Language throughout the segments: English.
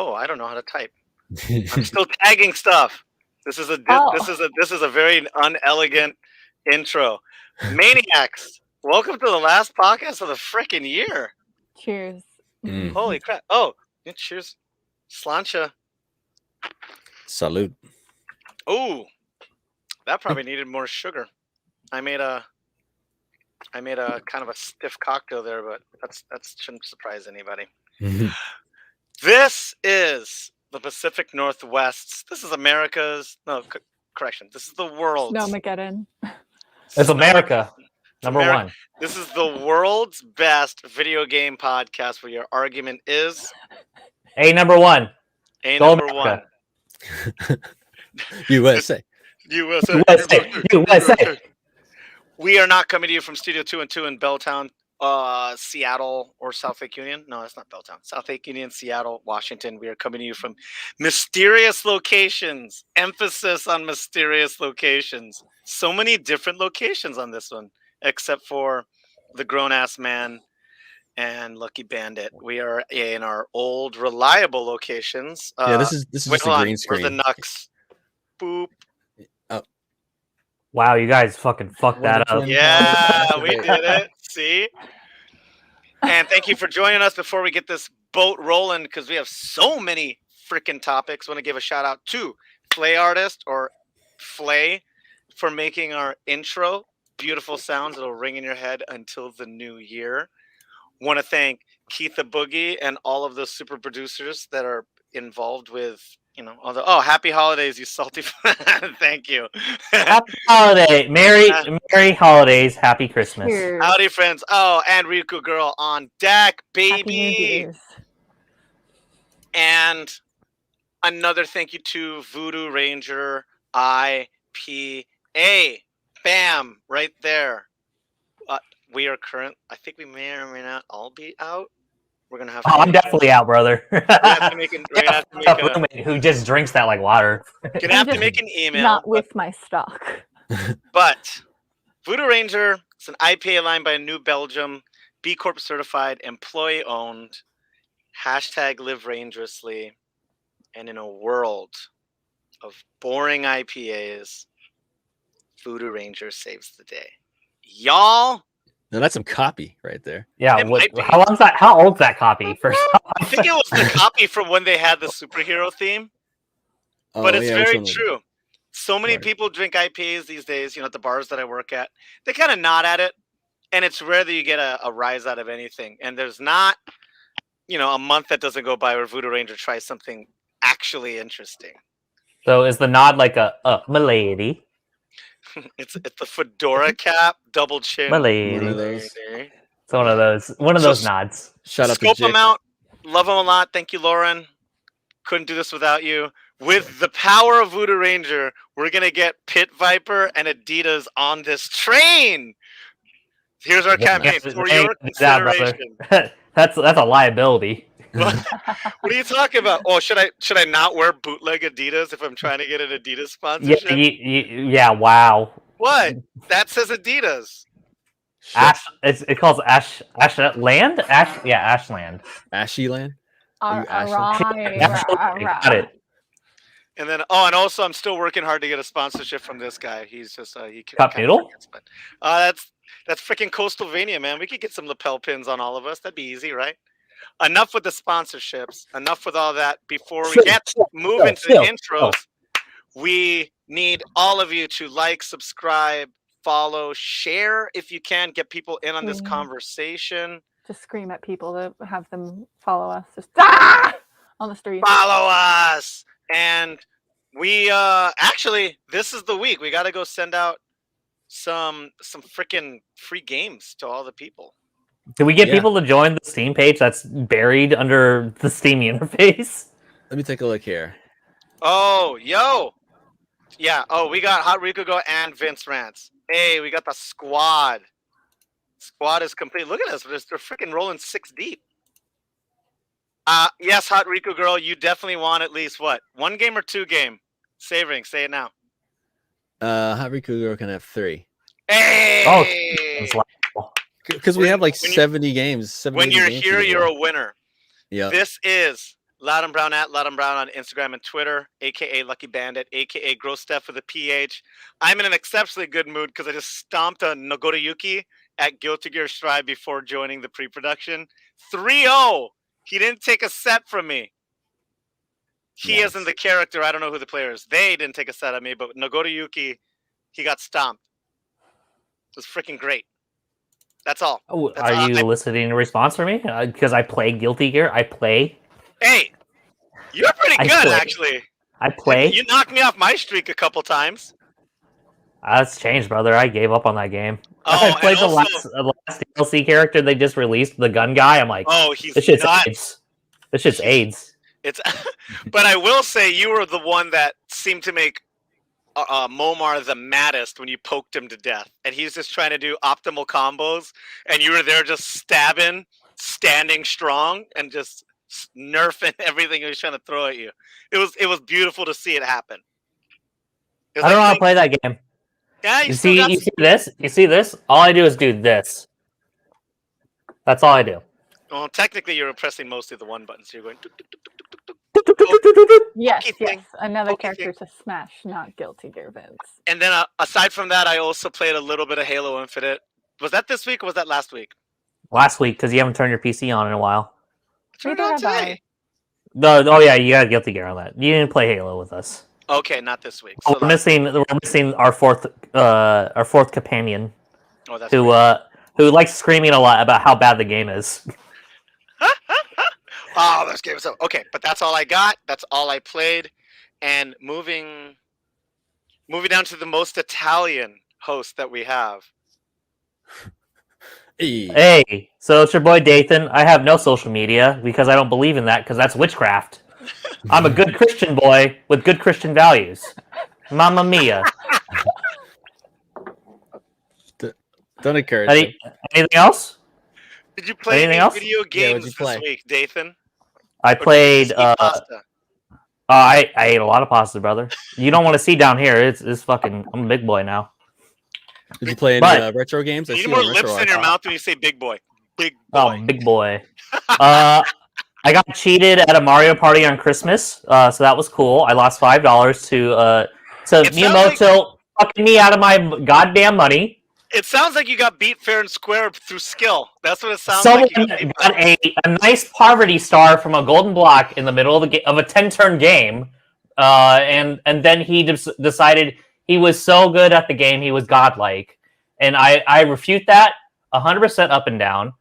Oh, I don't know how to type. I'm still tagging stuff. This is a very unelegant intro. Maniacs, welcome to the last podcast of the frickin' year. Cheers. Holy crap! Oh, yeah, cheers, slancha. Salute. Ooh, that probably needed more sugar. I made a kind of a stiff cocktail there, but that shouldn't surprise anybody. This is the Pacific Northwest. This is America's correction. This is the world's Snowmageddon. It's America. Number one. This is the world's best video game podcast where your argument is number one. Number one. USA. USA. We are not coming to you from Studio 2 and 2 in Belltown, Seattle, or South Lake Union. No, that's not Belltown. South Lake Union, Seattle, Washington. We are coming to you from mysterious locations. Emphasis on mysterious locations. So many different locations on this one, except for the grown-ass man and Lucky Bandit. We are in our old, reliable locations. This is just a green screen. Where's the Nux? Boop. Wow, you guys fucking fucked that up. Yeah, we did it. See? And thank you for joining us before we get this boat rolling, because we have so many freaking topics. I want to give a shout out to Flay Artist, or Flay, for making our intro. Beautiful sounds that'll ring in your head until the new year. Want to thank Keith the Boogie and all of the super producers that are involved with, happy holidays, you salty. Thank you. Happy holiday. Merry holidays. Happy Christmas. Cheers. Howdy, friends. Oh, and Riku Girl on deck, Happy New baby. Year's. And another thank you to Voodoo Ranger IPA. Bam, right there. We are I think we may or may not all be out. We're gonna have to I'm definitely out, brother. we're gonna have to make a roommate who just drinks that like water. gonna have to make an email. Not with my stock. But Voodoo Ranger is an IPA line by New Belgium, B Corp certified, employee owned. # live rangerously. And in a world of boring IPAs, Voodoo Ranger saves the day. Y'all. No, that's some copy right there. Yeah. How old's that copy? First off? I think it was the copy from when they had the superhero theme. But it's very true. So many people drink IPAs these days, at the bars that I work at. They kind of nod at it, and it's rare that you get a rise out of anything. And there's not, a month that doesn't go by where Voodoo Ranger tries something actually interesting. So is the nod like a milady? It's the fedora cap, double chin. Milady. One of those. It's one of those nods. Shout out to Scope Jake. them out. Love them a lot. Thank you, Lauren. Couldn't do this without you. With the power of Voodoo Ranger, we're going to get Pit Viper and Adidas on this train. Here's our campaign for your consideration. That's a liability. What are you talking about? Oh, should I not wear bootleg Adidas if I'm trying to get an Adidas sponsorship? Yeah. Wow. What? That says Adidas. It calls Ashland. Ashland. Ashyland. Got it. And then, and also, I'm still working hard to get a sponsorship from this guy. He's just Cup Noodle. That's freaking Coastalvania, man. We could get some lapel pins on all of us. That'd be easy, right? Enough with the sponsorships. Enough with all that. Before we move into the intros, we need all of you to like, subscribe, follow, share if you can. Get people in on this conversation. Just scream at people to have them follow us. Just on the street. Follow us. And we actually, this is the week. We got to go send out some freaking free games to all the people. Did we get people to join the Steam page that's buried under the Steam interface? Let me take a look here. Oh, yo. Yeah. Oh, we got Hot Rico Go and Vince Rants. Hey, we got the squad. Squad is complete. Look at us. They're freaking rolling 6 deep. Yes, Hot Rico Girl, you definitely want at least what? 1 game or 2 game? Savoring, say it now. Hot Riku Girl can have 3. Hey! Because we have like 70 games. 70 when you're games here, you're a winner. Yeah. This is Loudon Brown at Loudon Brown on Instagram and Twitter, aka Lucky Bandit, aka Gross Steph with a PH. I'm in an exceptionally good mood because I just stomped on Nogoriyuki at Guilty Gear Strive before joining the pre-production. 3-0. He didn't take a set from me. He Nice. isn't the character. I don't know who the player is. They didn't take a set of me, but Nogoriyuki, he got stomped. It was freaking great. That's all. Oh, That's are all. you eliciting a response from me? Because I play Guilty Gear. I play. Hey, you're pretty I good, play. actually. I play. You knocked me off my streak a couple times. That's changed, brother. I gave up on that game. Oh, I played and the last DLC character they just released, the gun guy. I'm like, Oh, he's this shit's nuts. AIDS. This shit's AIDS. It's, but I will say you were the one that seemed to make Momar the maddest when you poked him to death, and he's just trying to do optimal combos, and you were there just stabbing, standing strong, and just nerfing everything he was trying to throw at you. It was beautiful to see it happen. It was I don't know how to like, play that game. yeah, You still see, got you see this? You see this? All I do is do this. That's all I do. well, technically, you're pressing mostly the one button, so you're going. Tuk, tuk, tuk, tuk, tuk, tuk, tuk. Yes, Pokey yes. thing. Another Pokey character to smash, not Guilty Gear Vince. And then aside from that, I also played a little bit of Halo Infinite. Was that this week or was that last week? Last week, because you haven't turned your PC on in a while. I turned it Neither on have I. today. No, oh yeah, you got Guilty Gear on that. You didn't play Halo with us. Okay, not this week. Oh, we're missing our fourth companion Oh, that's who weird. who likes screaming a lot about how bad the game is. Oh, this game is so okay. But that's all I got. That's all I played. And moving down to the most Italian host that we have. Hey. Hey, so it's your boy Dathan. I have no social media because I don't believe in that because that's witchcraft. I'm a good Christian boy with good Christian values. Mamma mia. Don't encourage him. Anything else? Did you play Anything any else? video what'd games you this play? week, Dathan? I Or did you played. just eat pasta? I ate a lot of pasta, brother. You don't want to see down here. It's fucking. I'm a big boy now. Did you play any But- retro games? I You see need you more on lips Retro in your Archive. mouth when you say big boy. Big Oh, boy. big boy. I got cheated at a Mario Party on Christmas, so that was cool. I lost $5 to It sounds Miyamoto fucking me out of my goddamn money. It sounds like you got beat fair and square through skill. That's what it sounds Someone like. You got beat by. got a nice poverty star from a golden block in the middle of of a 10-turn game, and then he decided he was so good at the game he was godlike, and I refute that 100% up and down.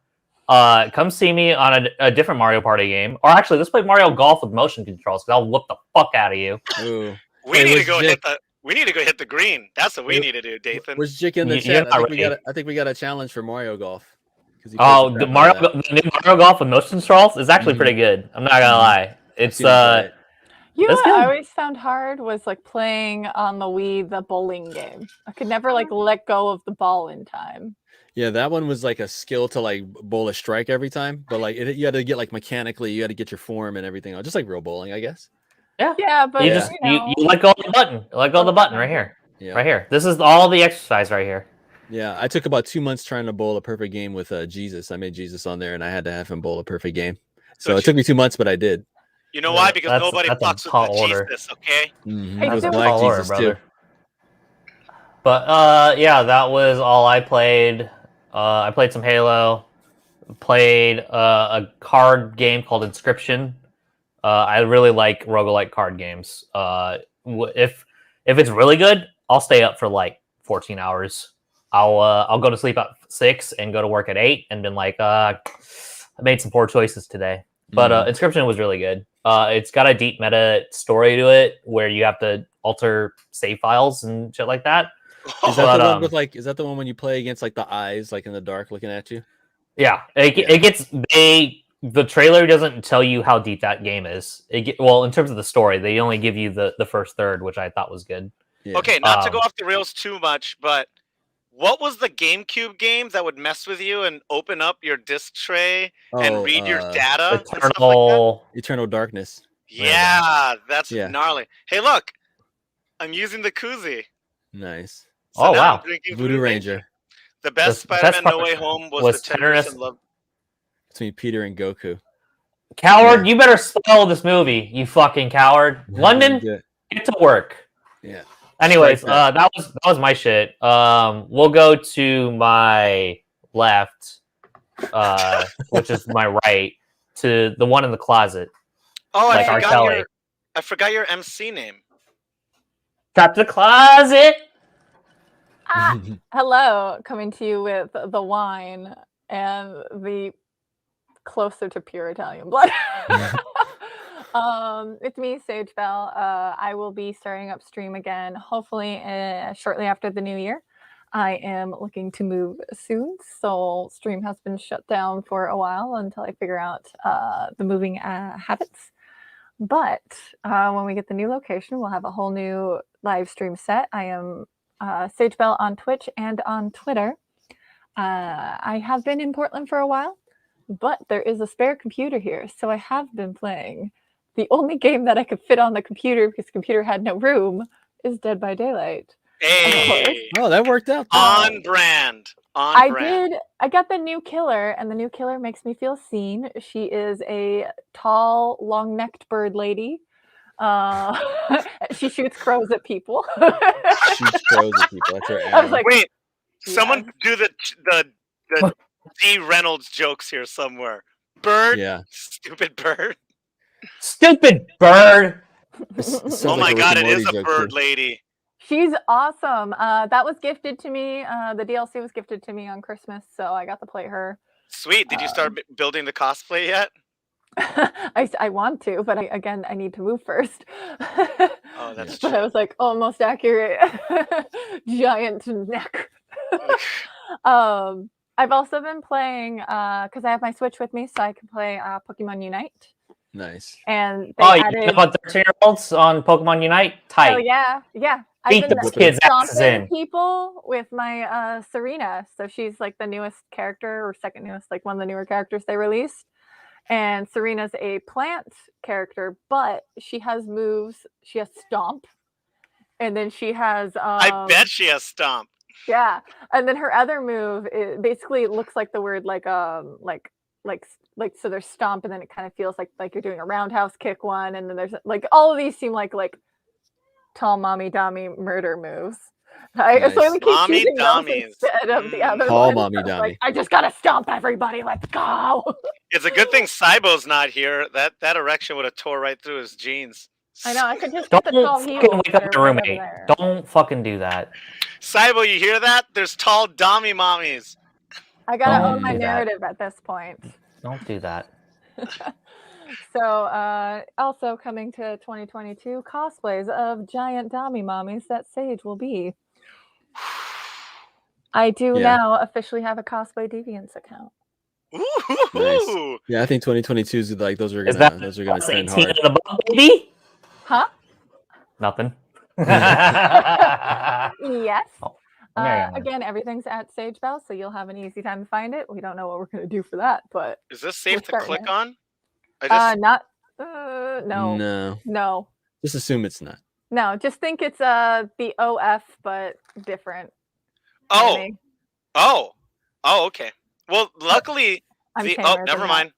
Come see me on a different Mario Party game, or actually, let's play Mario Golf with motion controls because I'll whoop the fuck out of you. Ooh. We Hey, need to where's go Jake? hit the. We need to go hit the green. That's what we Where- need to do, Dathan. Where's Jake in the You're chat? not ready. I think we got a challenge for Mario Golf. 'Cause he Oh, plays the crap out Mario, of that. the new Mario Golf with motion controls is actually Mhm. pretty good. I'm not gonna lie. It's Seen him play it. You know That's what I good. always found hard was like playing on the Wii the bowling game. I could never like let go of the ball in time. Yeah, that one was like a skill to like bowl a strike every time, but like you had to get like mechanically, you had to get your form and everything, just like real bowling, I guess. Yeah, but you Yeah. just you know, you let go of the button. You let go of the button right here. Yeah, Right here. This is all the exercise right here. yeah. I took about 2 months trying to bowl a perfect game with Jesus. I made Jesus on there, and I had to have him bowl a perfect game. So But it took me 2 months, but I did. You know Yeah, why? Because that's- nobody that's a fucks with tall the order. Jesus, okay? Mhm. Hey, It was so- Black Tall order, Jesus too. But yeah, that was all I played. I played some Halo. Played a card game called Inscription. I really like roguelike card games. If it's really good, I'll stay up for like 14 hours. I'll go to sleep at 6 and go to work at 8 and been like, I made some poor choices today. But Mhm. Inscription was really good. It's got a deep meta story to it where you have to alter save files and shit like that. Is that But, the one um, with like? Is that the one when you play against like the eyes, like in the dark, looking at you? Yeah, it gets the trailer doesn't tell you how deep that game is. Well, in terms of the story, they only give you the first third, which I thought was good. Yeah. Okay, not to go Um, off the rails too much, but what was the GameCube game that would mess with you and open up your disc tray and read your data and stuff like that? Eternal Darkness. Yeah, that's Yeah. gnarly. Hey, look, I'm using the koozie. Nice. So Oh, now wow. I'm drinking Voodoo Ranger The best The best Spider-Man No part Way Home was was the tenderness- tenderness and love. between Peter and Goku. Coward, you better spoil this movie, you fucking coward. London, Yeah. get to work. Yeah. Anyways, Strike that was my shit. We'll go to my left, which is my right, to the one in the closet. Oh, Like R. Kelly. I forgot your MC name. Trapped in the closet. Hello, coming to you with the wine and the closer to pure Italian blood. It's me, Sage Bell. I will be starting up stream again, hopefully shortly after the new year. I am looking to move soon, so stream has been shut down for a while until I figure out the moving habits. But when we get the new location, we'll have a whole new live stream set. I am Sage Bell on Twitch and on Twitter. I have been in Portland for a while, but there is a spare computer here, so I have been playing. The only game that I could fit on the computer because the computer had no room is Dead by Daylight. Hey, Oh, that worked out. on brand. On I brand. did. I got the new killer, and the new killer makes me feel seen. She is a tall, long-necked bird lady. She shoots crows at people. Shoots crows at people. That's her I was arrow. like, Wait, yeah. someone do the D Reynolds jokes here somewhere. Bird, Yeah. stupid bird. Stupid bird. Sounds Oh like my a Rick god, and it is Morty a joke, bird too. lady. She's awesome. That was gifted to me. The DLC was gifted to me on Christmas, so I got to play her. Sweet. Did you start building the cosplay yet? I want to, but I need to move first. Oh, that's But true. I was like, almost accurate. Giant neck. I've also been playing because I have my Switch with me, so I can play Pokemon Unite. Nice. And they Oh, you added. know about 13-year-olds on Pokemon Unite? Tight. Hell yeah. I've Beat been those kids' asses stomping in. people with my Serena. So she's like the newest character, or second newest, like one of the newer characters they released. And Serena's a plant character, but she has moves. She has Stomp, and then she has. I bet she has Stomp. Yeah, and then her other move basically looks like the word like so there's Stomp, and then it kind of feels like you're doing a roundhouse kick one, and then there's like all of these seem like tall mommy dommy murder moves. Nice. So we keep Mommy choosing those dommies. instead of the other Tall ones. mommy I was dommy. like, I just gotta stomp everybody. Let's go. It's a good thing Cybo's not here. That erection would have tore right through his jeans. I know. I could just Don't get the tall fucking heels. wake up that your are right over roommate. there. Don't fucking do that. Cybo, you hear that? There's tall dommy mommies. I gotta Don't own my do that. narrative at this point. Don't do that. So, also coming to 2022, cosplays of giant Dami mommies that Sage will be. I do Yeah. now officially have a cosplay deviance account. Ooh. Yeah, I think 2022 is like those are Is gonna that those are gonna plus trend 18 hard. and above, baby? Huh? Nothing. Yes. Oh, there you go. Again, everything's at Sage Bell, so you'll have an easy time to find it. We don't know what we're gonna do for that, but Is this safe We're to starting click it. on? I just no. No. Just assume it's not. No, just think it's the OF but different. Oh. Maybe. Oh, okay. Well, luckily I'm the tamer than never that. mind.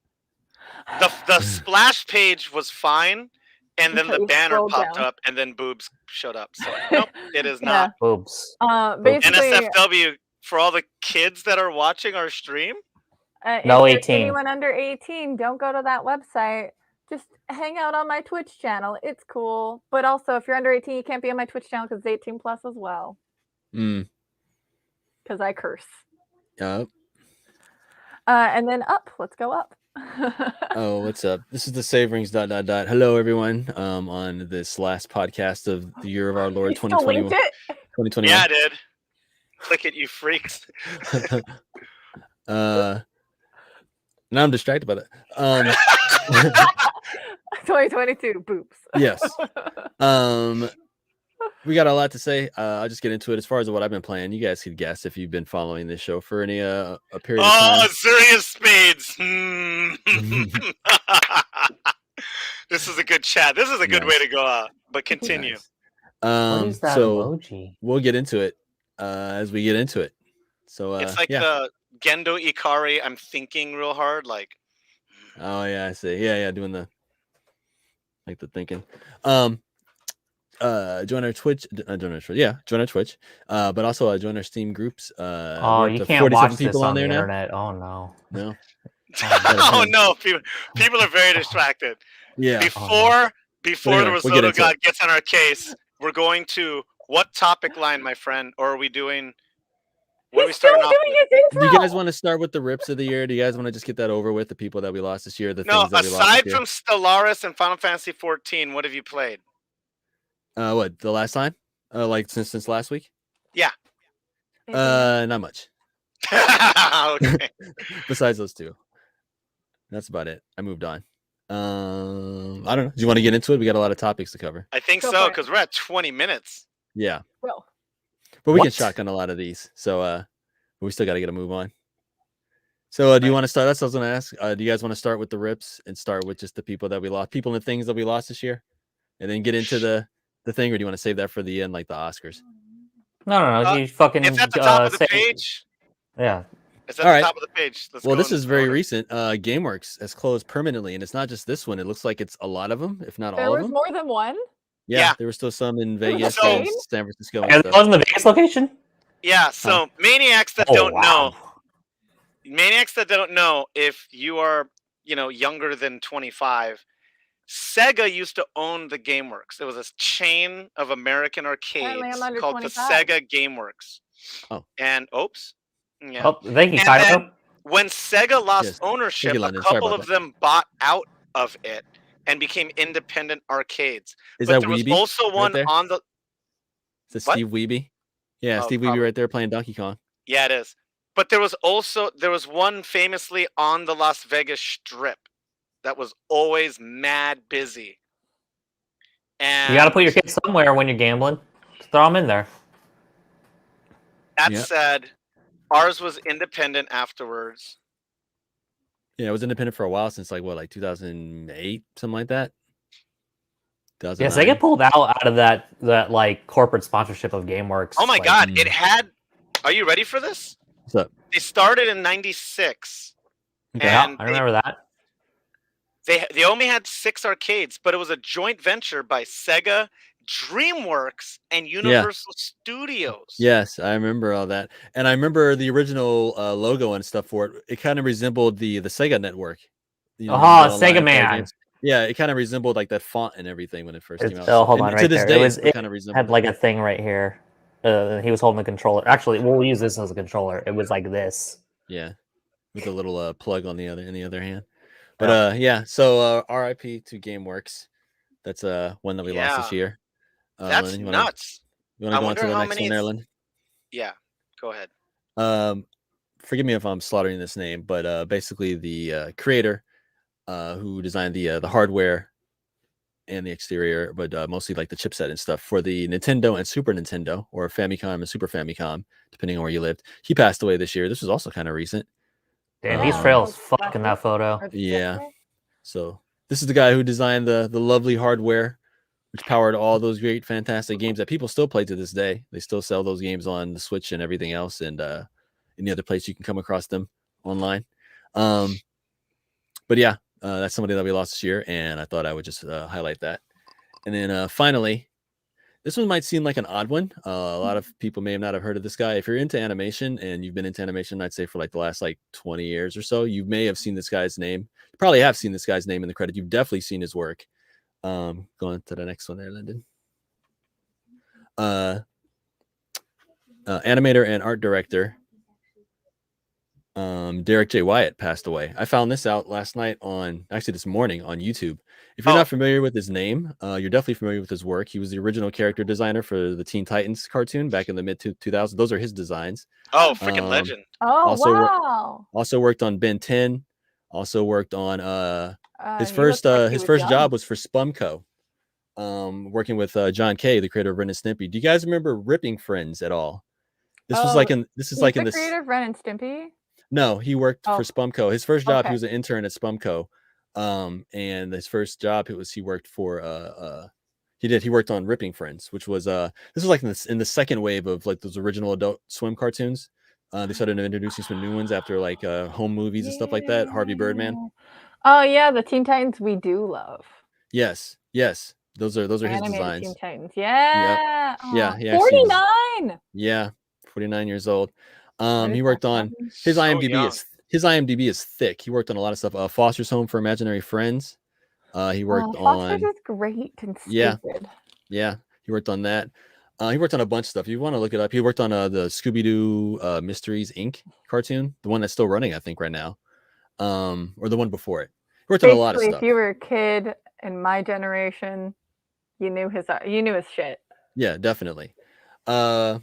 The splash page was fine, and then Until the you banner scroll popped down. up, and then boobs showed up. So nope, it is Yeah. not. Boobs. Basically, NSFW for all the kids that are watching our stream. No if there's 18. anyone under 18, don't go to that website. Just hang out on my Twitch channel. It's cool. But also, if you're under 18, you can't be on my Twitch channel because it's 18 plus as well. Mm. Because I curse. Yup. And then up. Let's go up. Oh, what's up? This is the Saverings ... Hello, everyone. On this last podcast of the year of our Lord You still 2021. linked it? 2021. Yeah, I did. Click it, you freaks. Now I'm distracted by that. 2022 boobs. Yes. We got a lot to say. I'll just get into it. As far as what I've been playing, you guys could guess if you've been following this show for any a period of time. Oh, serious spades. This is a good chat. This is a good way to go out. But continue. Nice. What is that so emoji? we'll get into it as we get into it. So It's like yeah. the Gendo Ikari. I'm thinking real hard. Like Oh yeah, I see. Yeah, doing the thinking. Join our Twitch. Join our Twitch. Yeah, join our Twitch. But also join our Steam groups. Oh, We're up you to can't 47 watch people this on on the there now. internet. Oh no. No. Oh no, people are very distracted. Yeah. Before anyway, the we'll get Risotto into God it. gets on our case, we're going to what topic line, my friend? Or are we doing? What are we He's still starting off doing with? his intro. Do you guys want to start with the rips of the year? Do you guys want to just get that over with? The people that we lost this year, the No, things that we lost this aside year. from Stellaris and Final Fantasy 14, what have you played? What the last time? Like since last week? Yeah. Not much. Okay. Besides those two, that's about it. I moved on. I don't know. Do you want to get into it? We got a lot of topics to cover. I think Go so for it. because we're at 20 minutes. Yeah, Well, but we can What? shotgun a lot of these. So, we still got to get a move on. So, do you want to start? That's what I was going to ask. Do you guys want to start with the rips and start with just the people that we lost, people and things that we lost this year, and then get into the thing, or do you want to save that for the end, like the Oscars? No. You fucking. It's at the top of the say- page. Yeah. It's at All the right. top of the page. Let's Well, go this in is very order. recent. GameWorks has closed permanently, and it's not just this one. It looks like it's a lot of them, if not there all of was them. more than one. Yeah, Yeah. there were still some in There was a Vegas So- and chain? San Francisco. And And stuff. that was in the Vegas location. Yeah. So maniacs that Oh, don't wow. know, if you are younger than 25, Sega used to own the GameWorks. There was this chain of American arcades I'm under called 25. the Sega GameWorks. Oh. And yeah. Oh, thank you, And Kyle. then when Sega lost Yes. ownership, Thank you, a London. Sorry couple about of them bought out of it and became independent arcades. Is But that there was Weeby? also one there? on the Is it What? Steve Weeby? Yeah, Oh, Steve probably. Weeby right there playing Donkey Kong. Yeah, it is. But there was one famously on the Las Vegas Strip that was always mad busy. And You got to put your kids somewhere when you're gambling. Just throw them in there. that Yeah. said, ours was independent afterwards. Yeah, it was independent for a while since like 2008, something like that. Yes, they 2009. get pulled out of that like corporate sponsorship of GameWorks. Oh my like, God! It had. Are you ready for this? What's up? They started in '96. Okay. Yeah, And I remember that. They only had 6 arcades, but it was a joint venture by Sega, DreamWorks, and Universal Studios. Yes, I remember all that, and I remember the original logo and stuff for it. It kind of resembled the Sega Network. You know, Oh, the online Sega card Man. games. Yeah, it kind of resembled like that font and everything when it first came out. Oh, hold And on, to right this there. day, It kind of had resembled. like a thing right here. He was holding the controller. Actually, we'll use this as a controller. It was like this. Yeah, with a little plug on the other hand. But yeah, so RIP to GameWorks. That's one that we lost this Yeah. year. That's Lyndon, you nuts. want to I go on to wonder the how next many one there, it's- Lyndon? Yeah, go ahead. Forgive me if I'm slaughtering this name, but basically the creator who designed the hardware and the exterior, but mostly like the chipset and stuff for the Nintendo and Super Nintendo, or Famicom and Super Famicom, depending on where you lived. He passed away this year. This was also kind of recent. Damn, Yeah. he's frail as fuck in that photo. Or Yeah. yesterday? So this is the guy who designed the lovely hardware, which powered all those great, fantastic games that people still play to this day. They still sell those games on the Switch and everything else, and any other place you can come across them online. But yeah, that's somebody that we lost this year, and I thought I would just highlight that. And then finally, this one might seem like an odd one. A lot of people may not have heard of this guy. If you're into animation, and you've been into animation, I'd say for like the last 20 years or so, you may have seen this guy's name. You probably have seen this guy's name in the credit. You've definitely seen his work. Going to the next one there, Lyndon. Animator and art director Derek J Wyatt passed away. I found this out last night this morning on YouTube. If you're not familiar with his name, you're definitely familiar with his work. He was the original character designer for the Teen Titans cartoon back in the mid 2000s. Those are his designs. Oh, freaking legend. Oh, Also wor- wow. Also worked on Ben 10. Also worked on his He first looked like he his was first young. job was for Spumco. Working with John Kay, the creator of Ren and Stimpy. Do you guys remember Ripping Friends at all? This was like in He's the the creator of Ren and Stimpy. No, he worked for Spumco. His first job, he Okay. was an intern at Spumco. And his first job he worked for he worked on Ripping Friends, which was this was like in the second wave of like those original Adult Swim cartoons. They started introducing some new ones after like home movies and stuff like that. Harvey Birdman. Oh yeah, the Teen Titans we do love. Yes, those are his Animated Teen designs. Titans. Yep. Yeah. Yeah, Oh, he actually was 49. yeah, 49 years old. What is He that? worked on 7? So young. his IMDb is thick. He worked on a lot of stuff. Foster's Home for Imaginary Friends. He worked Foster's on is great and yeah, stupid. yeah. He worked on that. He worked on a bunch of stuff. You want to look it up. He worked on the Scooby Doo Mysteries Inc. cartoon, the one that's still running, I think, right now. Or the one before it. He worked on a lot of Basically, if stuff. you were a kid in my generation, you knew his shit. Yeah, definitely. And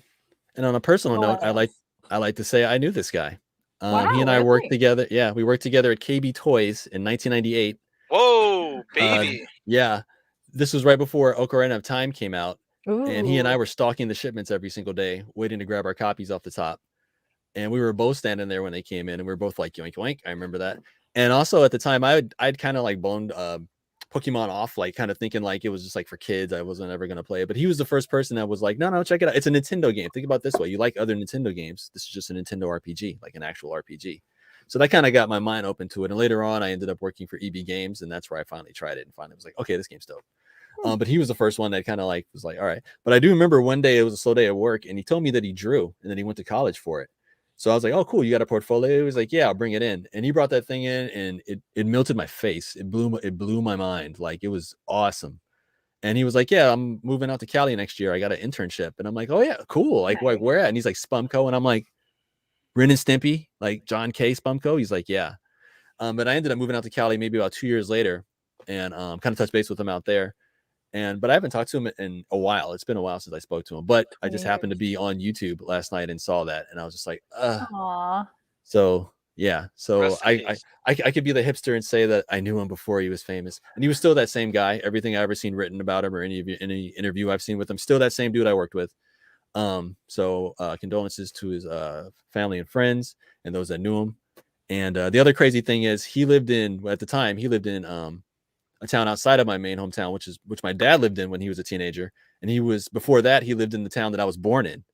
on a personal note, What else? I like to say I knew this guy. Wow, He and I worked really? together. Yeah, we worked together at KB Toys in 1998. Whoa, baby. Yeah, this was right before Ocarina of Time came out, and he and I Ooh. were stalking the shipments every single day, waiting to grab our copies off the top. And we were both standing there when they came in, and we were both like yoink yoink. I remember that. And also at the time, I'd kind of like boned Pokemon off, like kind of thinking like it was just like for kids. I wasn't ever gonna play it, but he was the first person that was like, no, check it out. It's a Nintendo game. Think about it this way: you like other Nintendo games. This is just a Nintendo RPG, like an actual RPG. So that kind of got my mind open to it. And later on, I ended up working for EB Games, and that's where I finally tried it and finally was like, okay, this game's dope. But he was the first one that kind of like was like, all right. But I do remember one day it was a slow day at work, and he told me that he drew, and then he went to college for it. So I was like, oh, cool. You got a portfolio? He was like, yeah, I'll bring it in. And he brought that thing in, and it melted my face. It blew my mind. Like, it was awesome. And he was like, yeah, I'm moving out to Cali next year. I got an internship. And I'm like, oh yeah, cool. Like, Nice. where at? And he's like, Spumco. And I'm like, Ren and Stimpy, like John K. Spumco. He's like, yeah. But I ended up moving out to Cali maybe about 2 years later, and kind of touched base with him out there. But I haven't talked to him in a while. It's been a while since I spoke to him. But I just happened to be on YouTube last night and saw that, and I was just like, Aw. So yeah, so Rest in peace. I could be the hipster and say that I knew him before he was famous, and he was still that same guy. Everything I ever seen written about him or any interview I've seen with him, still that same dude I worked with. So condolences to his family and friends and those that knew him. And the other crazy thing is he lived in a town outside of my main hometown, which my dad lived in when he was a teenager, and before that he lived in the town that I was born in.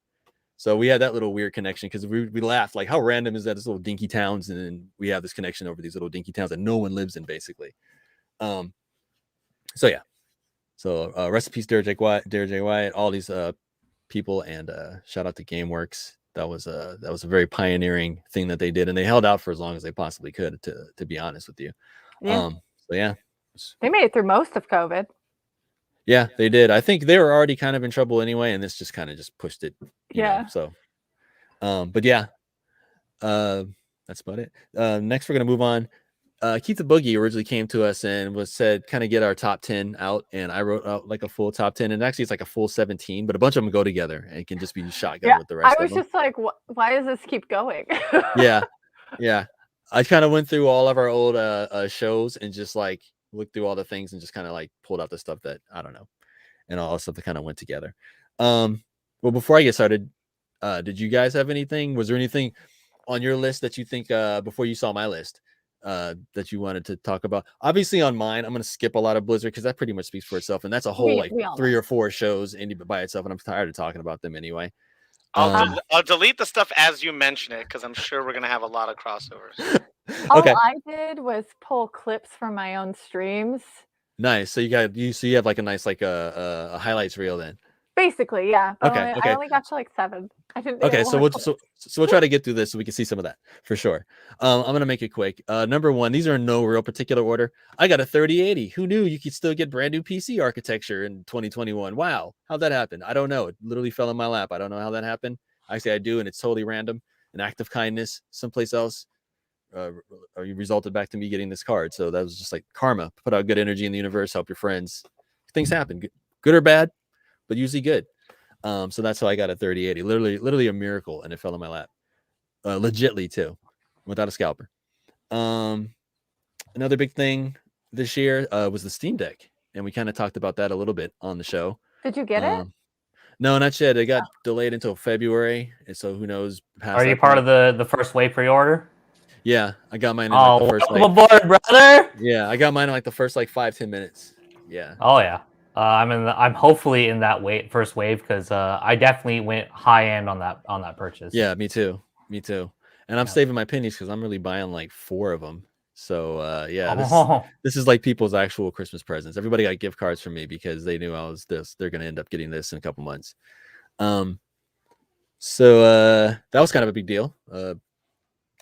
So we had that little weird connection because we laughed like, how random is that? This little dinky towns, and then we have this connection over these little dinky towns that no one lives in, basically. So yeah. So rest in peace, J Wyatt, all these people, and shout out to GameWorks. That was a very pioneering thing that they did, and they held out for as long as they possibly could. To be honest with you, Yeah. So yeah, They made it through most of COVID. yeah, they did. I think they were already kind of in trouble anyway, and this just kind of just pushed it. You know, so, but yeah, that's about it. Next, we're gonna move on. Keith the Boogie originally came to us and was said kind of get our top 10 out, and I wrote out like a full top 10, and actually it's like a full 17, but a bunch of them go together and can just be shotgun with the rest I of was them. just like, why does this keep going? Yeah. I kind of went through all of our old shows and just like looked through all the things and just kind of like pulled out the stuff that I don't know, and all the stuff that kind of went together. Well, before I get started, did you guys have anything? Was there anything on your list that you think before you saw my list that you wanted to talk about? Obviously on mine, I'm going to skip a lot of Blizzard because that pretty much speaks for itself, and that's a whole like 3 or 4 shows by itself, and I'm tired of talking about them anyway. I'll delete the stuff as you mention it because I'm sure we're gonna have a lot of crossovers. All I did was pull clips from my own streams. Nice. So you have like a nice like a highlights reel then. Basically, yeah. But Okay. I only got to like 7. I didn't. Okay, so we'll try to get through this so we can see some of that for sure. I'm gonna make it quick. Number 1, these are in no real particular order. I got a 3080. Who knew you could still get brand new PC architecture in 2021? Wow, how'd that happen? I don't know. It literally fell in my lap. I don't know how that happened. Actually, I do, and it's totally random. An act of kindness someplace else resulted back to me getting this card. So that was just like karma. Put out good energy in the universe. Help your friends. Things happen, good or bad, but usually good. So that's how I got a 3080. Literally a miracle, and it fell in my lap. Legitly too, without a scalper. Another big thing this year was the Steam Deck, and we kind of talked about that a little bit on the show. Did you get it? No, not yet. It got delayed until February, and so who knows? Are you part of the first wave pre-order? Yeah, I got mine in like the first. Welcome aboard, brother! Yeah, I got mine in like the first like 5-10 minutes. Yeah. Oh yeah. I'm hopefully in that first wave because I definitely went high end on that purchase. Yeah, me too. And I'm saving my pennies because I'm really buying like 4 of them. So yeah, Oh. this is like people's actual Christmas presents. Everybody got gift cards from me because they knew I was this. They're gonna end up getting this in a couple months. So that was kind of a big deal.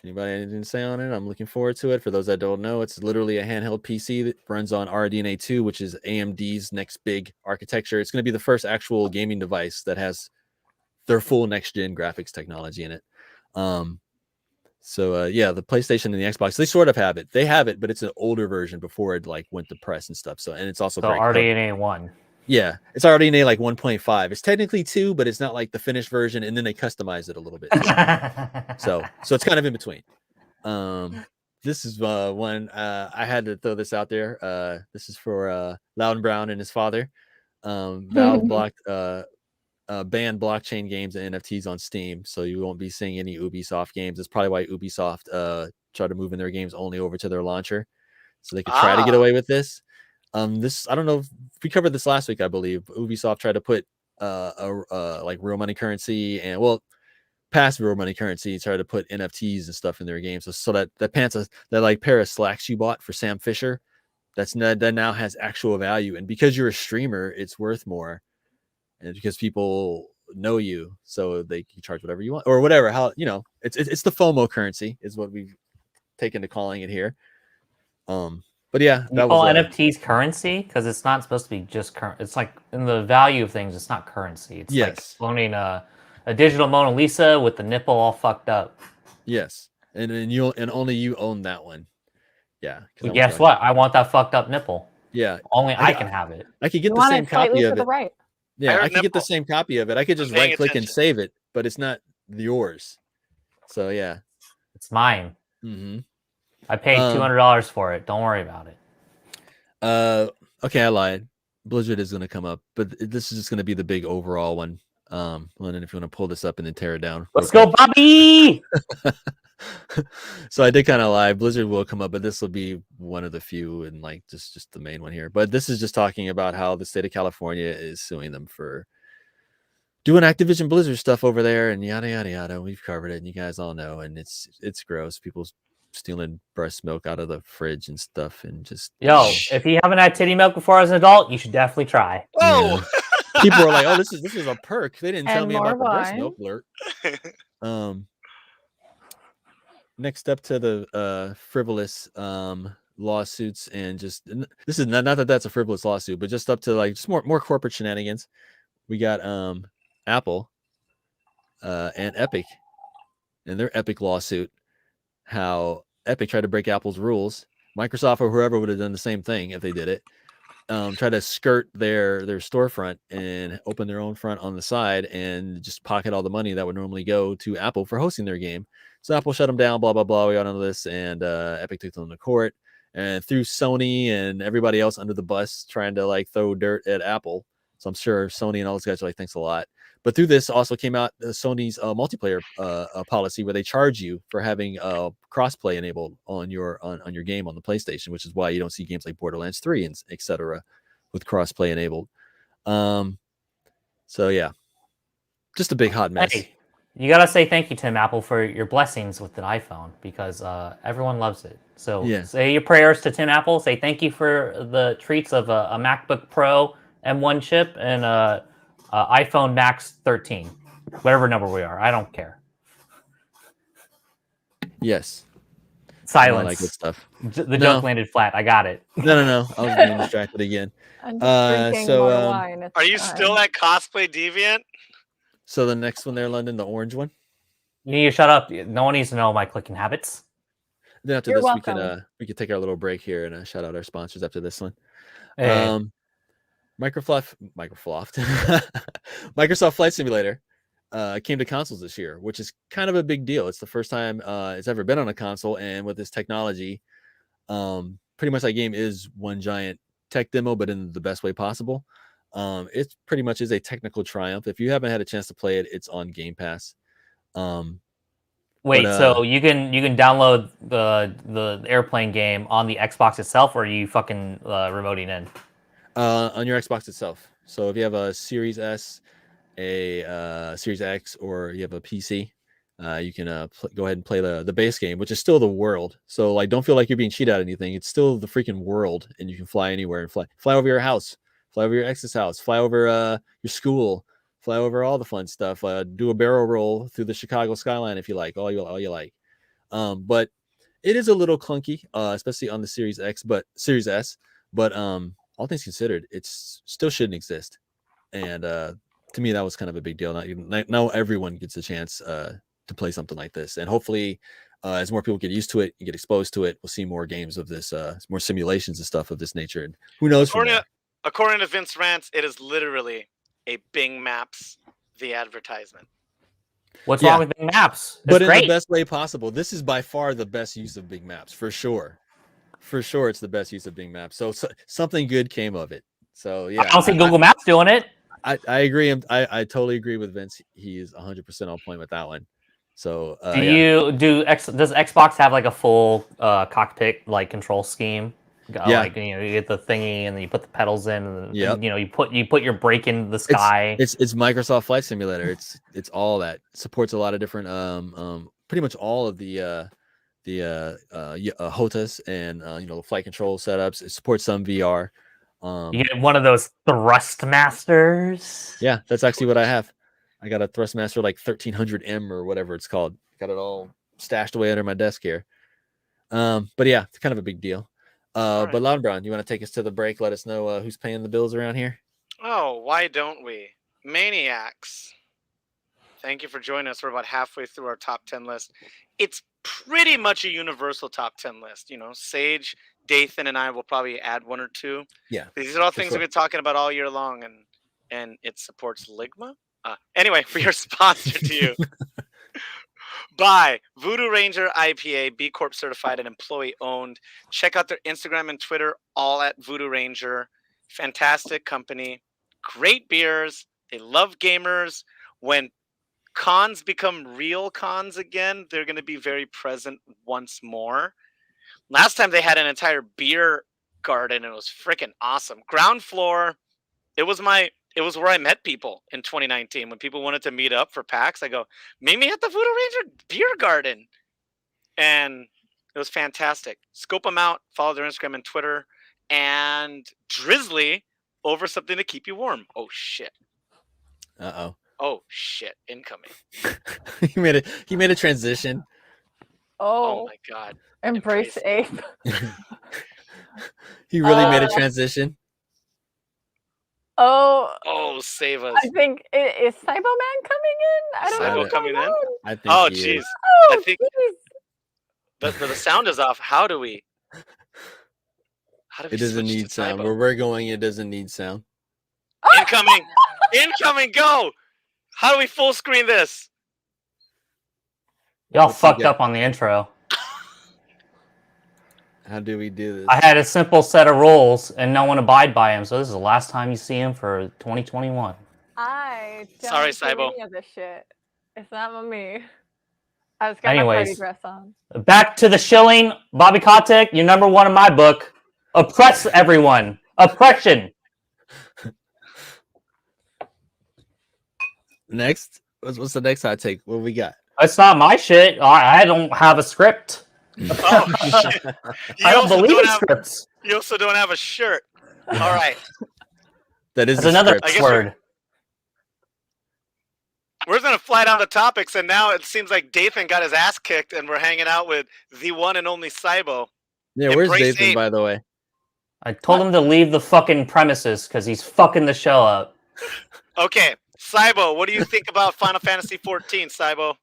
Anybody anything to say on it? I'm looking forward to it. For those that don't know, it's literally a handheld PC that runs on RDNA 2, which is AMD's next big architecture. It's going to be the first actual gaming device that has their full next gen graphics technology in it. So yeah, the PlayStation and the Xbox, they sort of have it. They have it, but it's an older version before it like went to press and stuff. So and it's also So RDNA 1. Yeah, it's already in like 1.5. It's technically 2, but it's not like the finished version, and then they customize it a little bit. So it's kind of in between. This is one I had to throw this out there. This is for Loudon Brown and his father. Valve blocked banned blockchain games and NFTs on Steam, so you won't be seeing any Ubisoft games. That's probably why Ubisoft tried to move in their games only over to their launcher, so they could try to get away with this. This I don't know if we covered this last week. I believe Ubisoft tried to put like real money currency and past real money currency, tried to put NFTs and stuff in their games, so that like pair of slacks you bought for Sam Fisher, that now has actual value, and because you're a streamer, it's worth more, and because people know you, so they can charge whatever you want or whatever. How it's the FOMO currency is what we've taken to calling it here. But yeah, you call NFTs currency because it's not supposed to be just current. It's like in the value of things, it's not currency. It's like owning a digital Mona Lisa with the nipple all fucked up. Yes, and only you own that one. Yeah. Well, guess what? I want that fucked up nipple. Yeah. Only I can have it. I could get the same copy of it. Right. Yeah, I could get the same copy of it. I could just right click and save it, but it's not yours. So yeah, it's mine. Mm-hmm. I paid $200 for it. Don't worry about it. Okay, I lied. Blizzard is going to come up, but this is just going to be the big overall one. London, if you want to pull this up and then tear it down. Let's go, Bobby! So I did kind of lie. Blizzard will come up, but this will be one of the few and like just the main one here. But this is just talking about how the state of California is suing them for doing Activision Blizzard stuff over there and yada yada yada. We've covered it, and you guys all know, and it's gross. People's stealing breast milk out of the fridge and stuff, and just if you haven't had titty milk before as an adult, you should definitely try. Oh, yeah. People are like, "Oh, this is a perk." They didn't tell me about the breast milk alert. Next up to the frivolous lawsuits, and just this is not that that's a frivolous lawsuit, but just up to like just more corporate shenanigans. We got Apple and Epic and their Epic lawsuit. How Epic tried to break Apple's rules. Microsoft or whoever would have done the same thing if they did it. Try to skirt their storefront and open their own front on the side and just pocket all the money that would normally go to Apple for hosting their game. So Apple shut them down, blah, blah, blah. We got onto this, and Epic took them to court and threw Sony and everybody else under the bus trying to like throw dirt at Apple. So I'm sure Sony and all those guys are like, thanks a lot. But through this also came out Sony's multiplayer policy where they charge you for having crossplay enabled on your game on the PlayStation, which is why you don't see games like Borderlands 3 and etc. with crossplay enabled. So yeah, just a big hot mess. Hey, you gotta say thank you, Tim Apple, for your blessings with the iPhone because everyone loves it. So say your prayers to Tim Apple. Say thank you for the treats of a MacBook Pro M1 chip and iPhone Max 13, whatever number we are. I don't care. Yes. Silence. I like good stuff. The joke landed flat. I got it. No. I was getting distracted again. I'm just drinking more wine. Are you still at Cosplay Deviant? So the next one there, London, the orange one. You need to shut up. No one needs to know my clicking habits. Then after this, we can take our little break here and shout out our sponsors after this one. Hey. Microsoft Flight Simulator came to consoles this year, which is kind of a big deal. It's the first time it's ever been on a console, and with this technology, pretty much that game is one giant tech demo, but in the best way possible. It pretty much is a technical triumph. If you haven't had a chance to play it, it's on Game Pass. Wait, so you can download the airplane game on the Xbox itself, or are you fucking remoting in? On your Xbox itself. So if you have a Series S, a Series X, or you have a PC, you can go ahead and play the base game, which is still the world. So like, don't feel like you're being cheated out of anything. It's still the freaking world, and you can fly anywhere and fly over your house, fly over your ex's house, fly over your school, fly over all the fun stuff. Do a barrel roll through the Chicago skyline if you like. All you like. But it is a little clunky, especially on the Series S. But all things considered, it's still shouldn't exist. And to me, that was kind of a big deal. Now everyone gets a chance to play something like this, and hopefully, as more people get used to it and get exposed to it, we'll see more games of this, more simulations and stuff of this nature. And who knows? According to Vince Rance, it is literally a Bing Maps the advertisement. What's wrong with Bing Maps? But in the best way possible. This is by far the best use of Bing Maps, for sure. For sure, it's the best use of Bing Maps. So something good came of it. So yeah, I don't see Google Maps doing it. I agree. I totally agree with Vince. He is 100% on point with that one. So does Xbox have like a full cockpit like control scheme? Like, you get the thingy and then you put the pedals in, and you put your brake in the sky. It's Microsoft Flight Simulator. It's all that. It supports a lot of different pretty much all of the HOTAS and the flight control setups. It supports some VR. You get one of those Thrustmasters. Yeah, that's actually what I have. I got a Thrustmaster like 1300M or whatever it's called. Got it all stashed away under my desk here. But yeah, it's kind of a big deal. But Loudbrown, you want to take us to the break? Let us know who's paying the bills around here. Oh, why don't we? Maniacs. Thank you for joining us. We're about halfway through our top 10 list. It's pretty much a universal top 10 list. Sage, Dathan, and I will probably add one or two. Yeah. These are all things we've been talking about all year long, and it supports Ligma. Anyway, we are sponsored to you by Voodoo Ranger IPA, B Corp certified and employee owned. Check out their Instagram and Twitter, all at Voodoo Ranger. Fantastic company, great beers. They love gamers. When cons become real cons again, they're going to be very present once more. Last time they had an entire beer garden, and it was freaking awesome. Ground floor. It was where I met people in 2019 when people wanted to meet up for PAX. I go, meet me at the Voodoo Ranger beer garden. And it was fantastic. Scope them out, follow their Instagram and Twitter, and Drizzly over something to keep you warm. Oh shit. Uh-oh. Oh shit, incoming. He made a transition. Oh my god. Embrace ape. He really made a transition. Oh, save us. I think is Cybo Man coming in? I don't know. Cybo coming in? I think oh jeez. I think the sound is off. How do we it doesn't need sound. Where we're going, it doesn't need sound. Incoming! Incoming, go! How do we full screen this? Y'all fucked up on the intro. How do we do this? I had a simple set of rules, and no one abide by them. So this is the last time you see him for 2021. I don't Sorry, do Cybo. any of this shit. It's not me. I just got my party dress on. Back to the shilling. Bobby Kotick, you're number one in my book. Oppress everyone. Oppression. Next, what's the next hot take? What we got? It's not my shit. I don't have a script. Oh shit! I don't believe in scripts. You also don't have a shirt. All right. That's another word. We're gonna fly down the topics, and now it seems like Dathan got his ass kicked, and we're hanging out with the one and only Cybo. Yeah, where's Dathan, by the way? I told him to leave the fucking premises because he's fucking the show up. Okay, Cybo, what do you think about Final Fantasy 14, Cybo?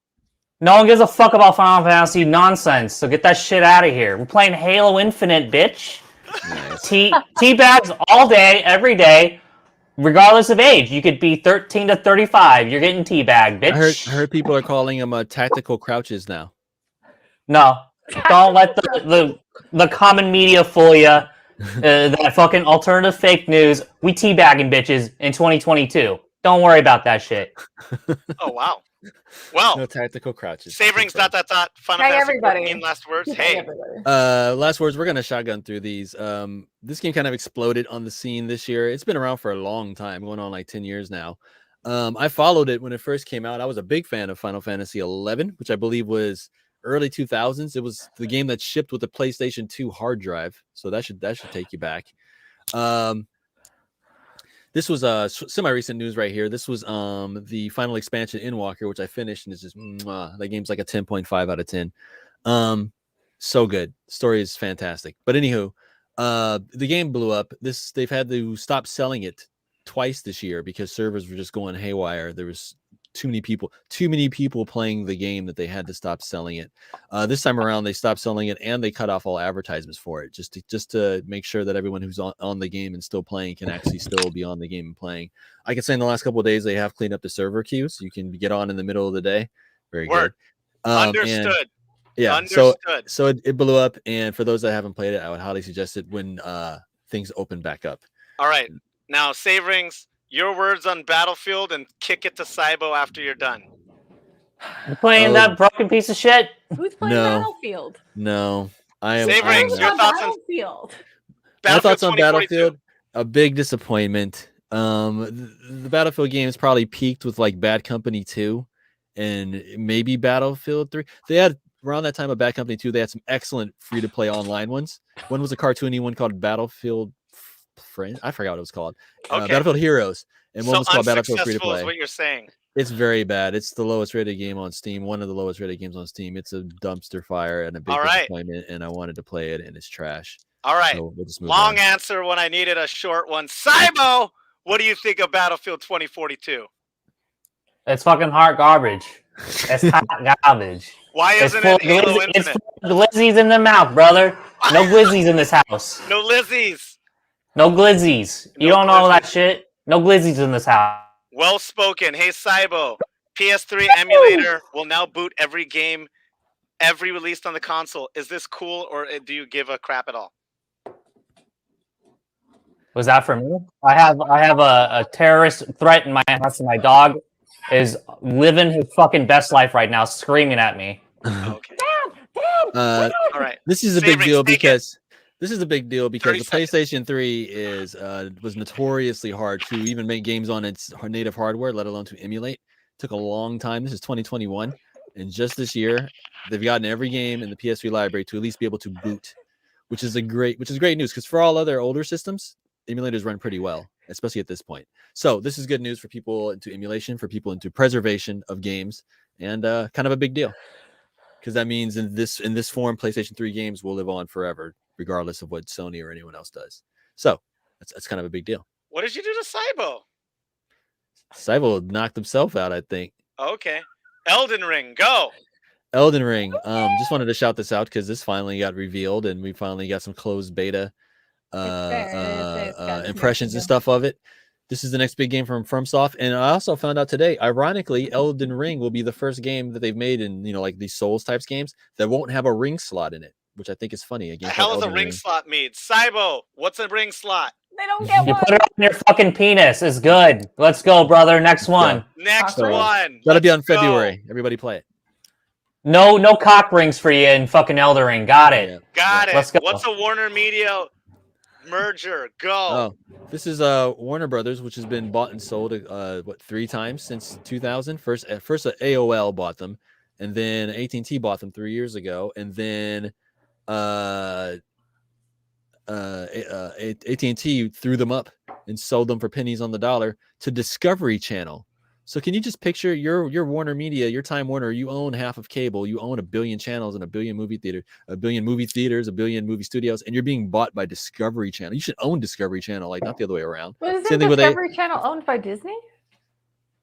No one gives a fuck about Final Fantasy nonsense, so get that shit out of here. We're playing Halo Infinite, bitch. Nice. Teabags all day, every day, regardless of age. You could be 13 to 35. You're getting teabagged, bitch. I heard people are calling them tactical crouches now. No, don't let the common media fool you. That fucking alternative fake news. We teabagging bitches in 2022. Don't worry about that shit. Oh wow. Well, no tactical crouches. Saverings ... Final Fantasy everybody. 14 last words. Hey. Last words. We're gonna shotgun through these. This game kind of exploded on the scene this year. It's been around for a long time, going on like 10 years now. I followed it when it first came out. I was a big fan of Final Fantasy 11, which I believe was early 2000s. It was the game that shipped with the PlayStation 2 hard drive, so that should take you back. This was semi-recent news right here. This was the final expansion Endwalker, which I finished, and it's just that game's like a 10.5 out of 10. So good. Story is fantastic. But anywho, the game blew up. They've had to stop selling it twice this year because servers were just going haywire. There was too many people playing the game that they had to stop selling it. This time around, they stopped selling it and they cut off all advertisements for it just to make sure that everyone who's on the game and still playing can actually still be on the game and playing. I can say in the last couple of days they have cleaned up the server queue, so you can get on in the middle of the day. Very good. Understood. Yeah, Understood. so it blew up, and for those that haven't played it, I would highly suggest it when things open back up. All right, now Save Rings, your words on Battlefield, and kick it to Cybo after you're done. You playing that broken piece of shit? Who's playing Battlefield? No, Save Rings, your thoughts on Battlefield? My thoughts on Battlefield? A big disappointment. The Battlefield games probably peaked with like Bad Company 2 and maybe Battlefield 3. They had around that time of Bad Company 2, they had some excellent free-to-play online ones. One was a cartoony one called Battlefield Friends. I forgot what it was called. Okay. Battlefield Heroes. And one was called Battlefield Free-to-Play. Free-to-Play. Is what you're saying. It's very bad. It's the lowest rated game on Steam. One of the lowest rated games on Steam. It's a dumpster fire and a big disappointment, and I wanted to play it, and it's trash. All right. So we'll just move Long on. answer when I needed a short one. Cybo, what do you think of Battlefield 2042? It's fucking hot garbage. It's hot garbage. Why isn't it Halo Infinite? It's full of glizzies in the mouth, brother. No glizzies in this house. No Lizzies. No glizzies. You don't know that shit. No glizzies in this house. Well spoken. Hey, Cybo, PS3 emulator will now boot every game, every released on the console. Is this cool, or do you give a crap at all? Was that for me? I have a terrorist threat in my house, and my dog is living his fucking best life right now, screaming at me. Okay. Dad, all right. This is a big deal because the 30 PlayStation 3 was notoriously hard to even make games on its native hardware, let alone to emulate. It took a long time. This is 2021, and just this year, they've gotten every game in the PS3 library to at least be able to boot, which is great news because for all other older systems, emulators run pretty well, especially at this point. So this is good news for people into emulation, for people into preservation of games, and kind of a big deal because that means in this form, PlayStation 3 games will live on forever, regardless of what Sony or anyone else does. So that's kind of a big deal. What did you do to Cybo? Cybo knocked himself out, I think. Okay. Elden Ring, go. Elden Ring. Just wanted to shout this out because this finally got revealed, and we finally got some closed beta impressions and stuff of it. This is the next big game from FromSoft, and I also found out today, ironically, Elden Ring will be the first game that they've made in like these Souls types games that won't have a ring slot in it, which I think is funny. Again, the hell is a ring slot mean? Cybo, what's a ring slot? They don't get You one. put it on your fucking penis. It's good. Let's go, brother. Next one. Next So, one. That'll be on Let's go. February. Everybody play it. No cock rings for you in fucking Elden Ring. Got it. Yeah. Got it. Let's go. What's a Warner Media merger? Go. Oh, this is Warner Brothers, which has been bought and sold 3 times since 2000. First AOL bought them, and then AT&T bought them 3 years ago, and then AT&T threw them up and sold them for pennies on the dollar to Discovery Channel. So can you just picture your Warner Media, your Time Warner, you own half of cable, you own 1 billion channels and 1 billion movie theaters, 1 billion movie theaters, 1 billion movie studios, and you're being bought by Discovery Channel. You should own Discovery Channel, like not the other way around. Was Same it thing with Discovery Channel owned by Disney?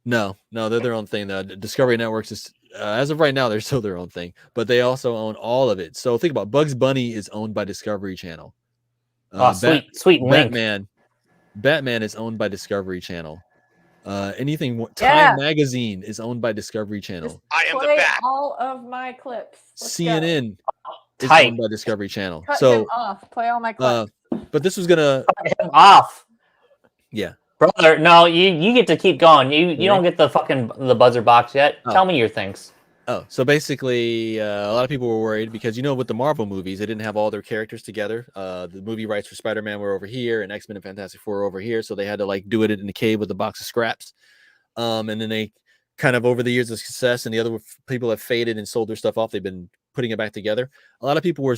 No, they're their own thing. Discovery Networks is, as of right now, they're still their own thing, but they also own all of it. So think about Bugs Bunny is owned by Discovery Channel. Sweet link. Batman is owned by Discovery Channel. Time Magazine is owned by Discovery Channel. I am the Play bat. all of my clips. Let's CNN is Tight. owned by Discovery Channel. Cut So him off. Play all my clips. but this was gonna Cut him off. yeah. Brother, no, you get to keep going. You don't get the buzzer box yet. Oh. Tell me your things. Oh, so basically, a lot of people were worried because with the Marvel movies, they didn't have all their characters together. The movie rights for Spider-Man were over here, and X-Men and Fantastic Four were over here, so they had to do it in the cave with a box of scraps. And then they kind of over the years of success, and the other people have faded and sold their stuff off. They've been putting it back together. A lot of people were,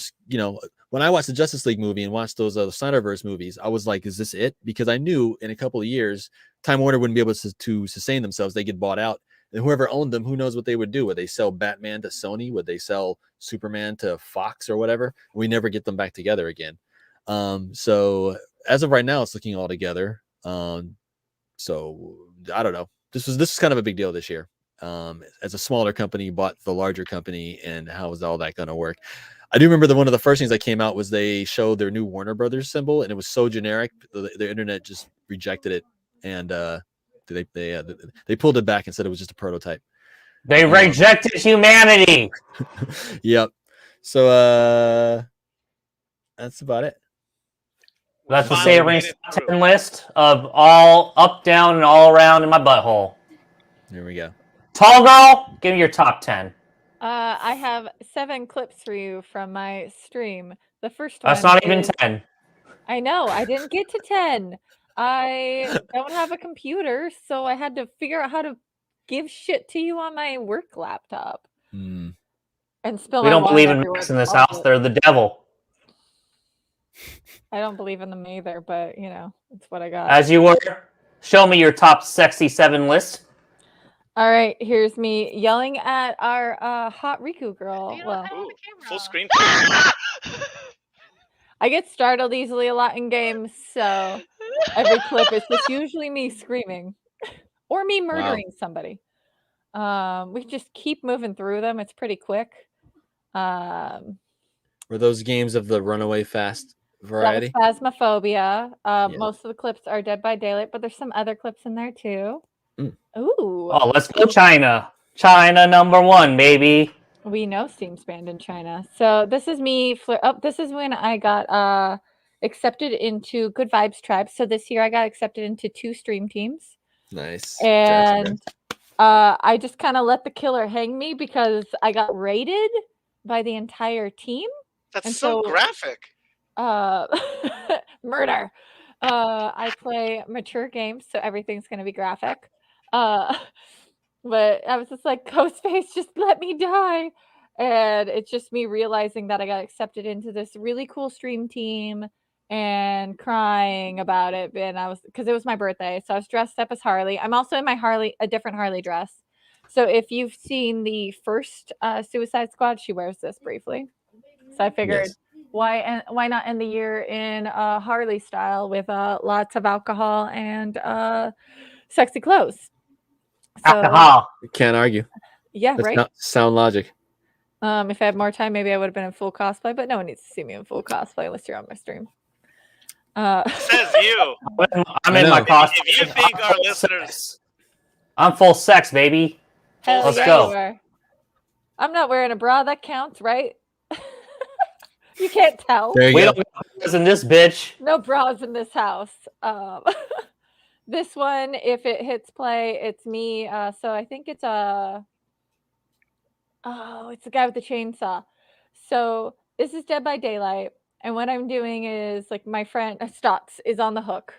when I watched the Justice League movie and watched those Snyderverse movies, I was like, is this it? Because I knew in a couple of years, Time Warner wouldn't be able to sustain themselves. They get bought out. And whoever owned them, who knows what they would do? Would they sell Batman to Sony? Would they sell Superman to Fox or whatever? We never get them back together again. So as of right now, it's looking all together. So I don't know. This is kind of a big deal this year. As a smaller company bought the larger company, and how is all that going to work? I do remember one of the first things that came out was they showed their new Warner Brothers symbol, and it was so generic, the internet just rejected it, and they pulled it back and said it was just a prototype. They rejected humanity. Yep. So that's about it. That's the Saber's top 10 list of all up, down, and all around in my butthole. There we go. Tall girl, give me your top 10. I have 7 clips for you from my stream. The first one. That's not even 10. I know. I didn't get to 10. I don't have a computer, so I had to figure out how to give shit to you on my work laptop. Mm. And spill. We my don't wine believe in everywhere. Macs in this house. They're the devil. I don't believe in them either, but it's what I got. As you were, show me your top sexy 7 list. All right, here's me yelling at our hot Riku girl. Well, full screen. I get startled easily a lot in games, so every clip is just usually me screaming or me murdering somebody. We just keep moving through them. It's pretty quick. Were those games of the runaway fast variety? That was Phasmophobia. Most of the clips are Dead by Daylight, but there's some other clips in there too. Ooh. Oh, let's go China. China #1, baby. We know Steam's banned in China. So this is me. This is when I got accepted into Good Vibes Tribe. So this year I got accepted into 2 stream teams. Nice. And I just kind of let the killer hang me because I got raided by the entire team. That's so graphic. Murder. I play mature games, so everything's going to be graphic. But I was just like, Ghostface, just let me die. And it's just me realizing that I got accepted into this really cool stream team and crying about it. And because it was my birthday, so I was dressed up as Harley. I'm also in a different Harley dress. So if you've seen the first Suicide Squad, she wears this briefly. So I figured, why not end the year in Harley style with lots of alcohol and sexy clothes? So, alcohol. Can't argue. Yeah, that's right. Sound logic. If I had more time, maybe I would have been in full cosplay, but no one needs to see me in full cosplay unless you're on my stream. Says you. I'm in my costume. If you think our listeners, I'm full sex, baby. Let's go. You are. I'm not wearing a bra. That counts, right? You can't tell. There you we go. don't have bras in this bitch. No bras in this house. This one, if it hits play, it's me. So I think it's it's the guy with the chainsaw. So this is Dead by Daylight. And what I'm doing is like my friend Stotts is on the hook.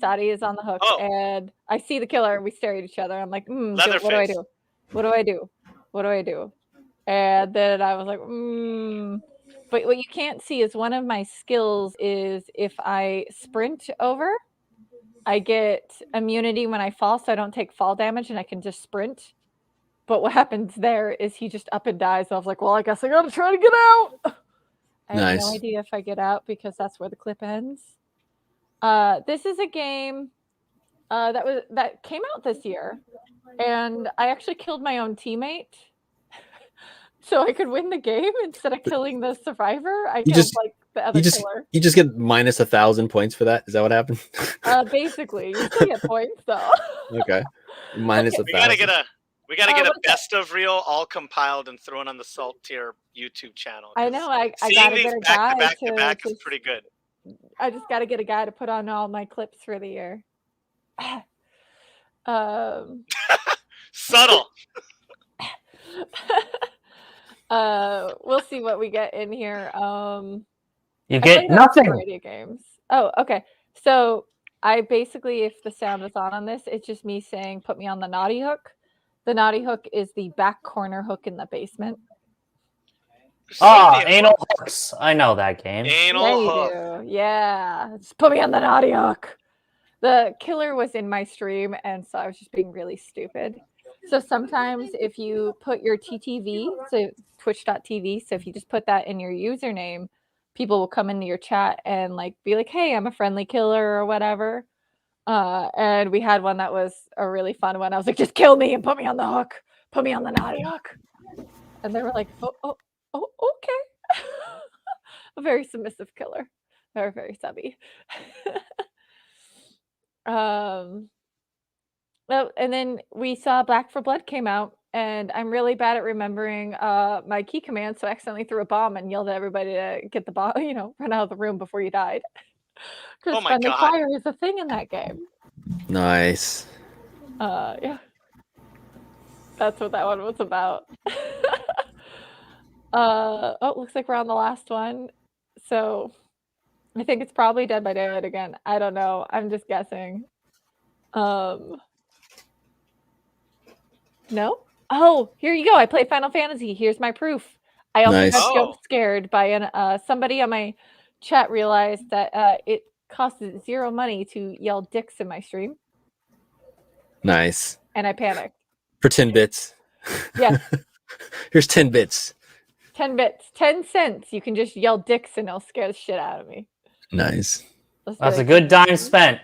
Sadi is on the hook. And I see the killer and we stare at each other. I'm like, what do I do? What do I do? What do I do? And then I was like, But what you can't see is one of my skills is if I sprint over, I get immunity when I fall, so I don't take fall damage and I can just sprint. But what happens there is he just up and dies. So I was like, well, I guess I gotta try to get out. I have no idea if I get out because that's where the clip ends. This is a game that came out this year, and I actually killed my own teammate. So I could win the game instead of killing the survivor. I killed the other killer. You just get minus 1,000 points for that? Is that what happened? Basically, you still get points though. Okay. Minus 1,000. We gotta get a best of reel all compiled and thrown on the Salt Tier YouTube channel. I know. I gotta get a guy back to back is pretty good. I just gotta get a guy to put on all my clips for the year. Subtle. We'll see what we get in here. You get nothing. Variety of games. Oh, okay. So I basically, if the sound is on this, it's just me saying, "Put me on the naughty hook." The naughty hook is the back corner hook in the basement. There's so many of them. Anal hooks. I know that game. Anal Yeah, you hook. do. Yeah, just put me on the naughty hook. The killer was in my stream, and so I was just being really stupid. So sometimes if you put your TTV, so twitch.tv, so if you just put that in your username, people will come into your chat and like be like, "Hey, I'm a friendly killer," or whatever. And we had one that was a really fun one. I was like, "Just kill me and put me on the hook. Put me on the naughty hook." And they were like, "Oh, okay." A very submissive killer. Very, very subby. Oh, and then we saw Black for Blood came out, and I'm really bad at remembering my key command, so I accidentally threw a bomb and yelled at everybody to get the bomb, run out of the room before you died. Because Oh my friendly God. fire is a thing in that game. Nice. Yeah. That's what that one was about. Looks like we're on the last one. So I think it's probably Dead by Daylight again. I don't know. I'm just guessing. No? Oh, here you go. I played Final Fantasy. Here's my proof. I also Nice. got jump Oh. scared by somebody on my chat realized that it costs 0 money to yell dicks in my stream, Nice. and I panicked. For 10 bits. Yeah. Here's 10 bits. 10 bits, 10 cents. You can just yell dicks and it'll scare the shit out of me. Nice. Let's be That's a like, good dime spent.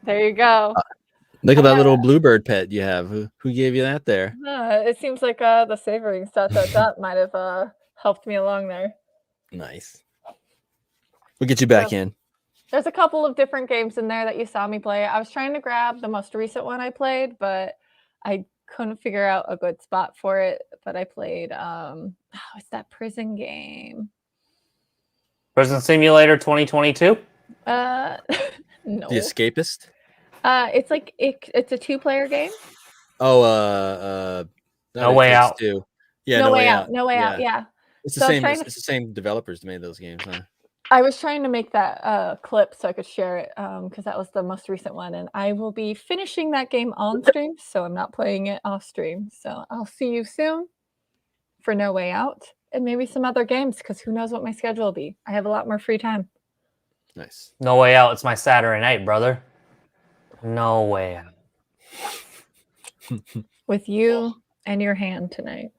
there you go. Look I at that had little bluebird pet you have. Who gave you that there? It seems like the savoring ... might have helped me along there. Nice. We'll get you back So- in. There's a couple of different games in there that you saw me play. I was trying to grab the most recent one I played, but I couldn't figure out a good spot for it. But I played it's that prison game. Prison Simulator 2022. No. The Escapist? It's like it's a 2-player game. Oh, No Way Out. Too. Yeah, No Way Out. No Way Out. Yeah. It's the So I'm same. trying It's the same developers that made those games, huh? I was trying to make that clip so I could share it because that was the most recent one, and I will be finishing that game on stream, so I'm not playing it off stream. So I'll see you soon for No Way Out and maybe some other games because who knows what my schedule will be. I have a lot more free time. Nice. No Way Out. It's my Saturday night, brother. No Way Out. With you and your hand tonight.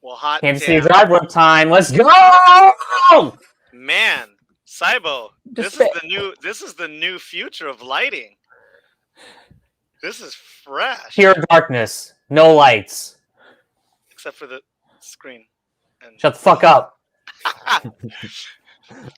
Well, hot Kansas damn. City drive time. Let's go! Man, Cybo, Just this is the new future of lighting. This is fresh. Pure darkness. No lights. Except for the screen. And Shut the fuck up.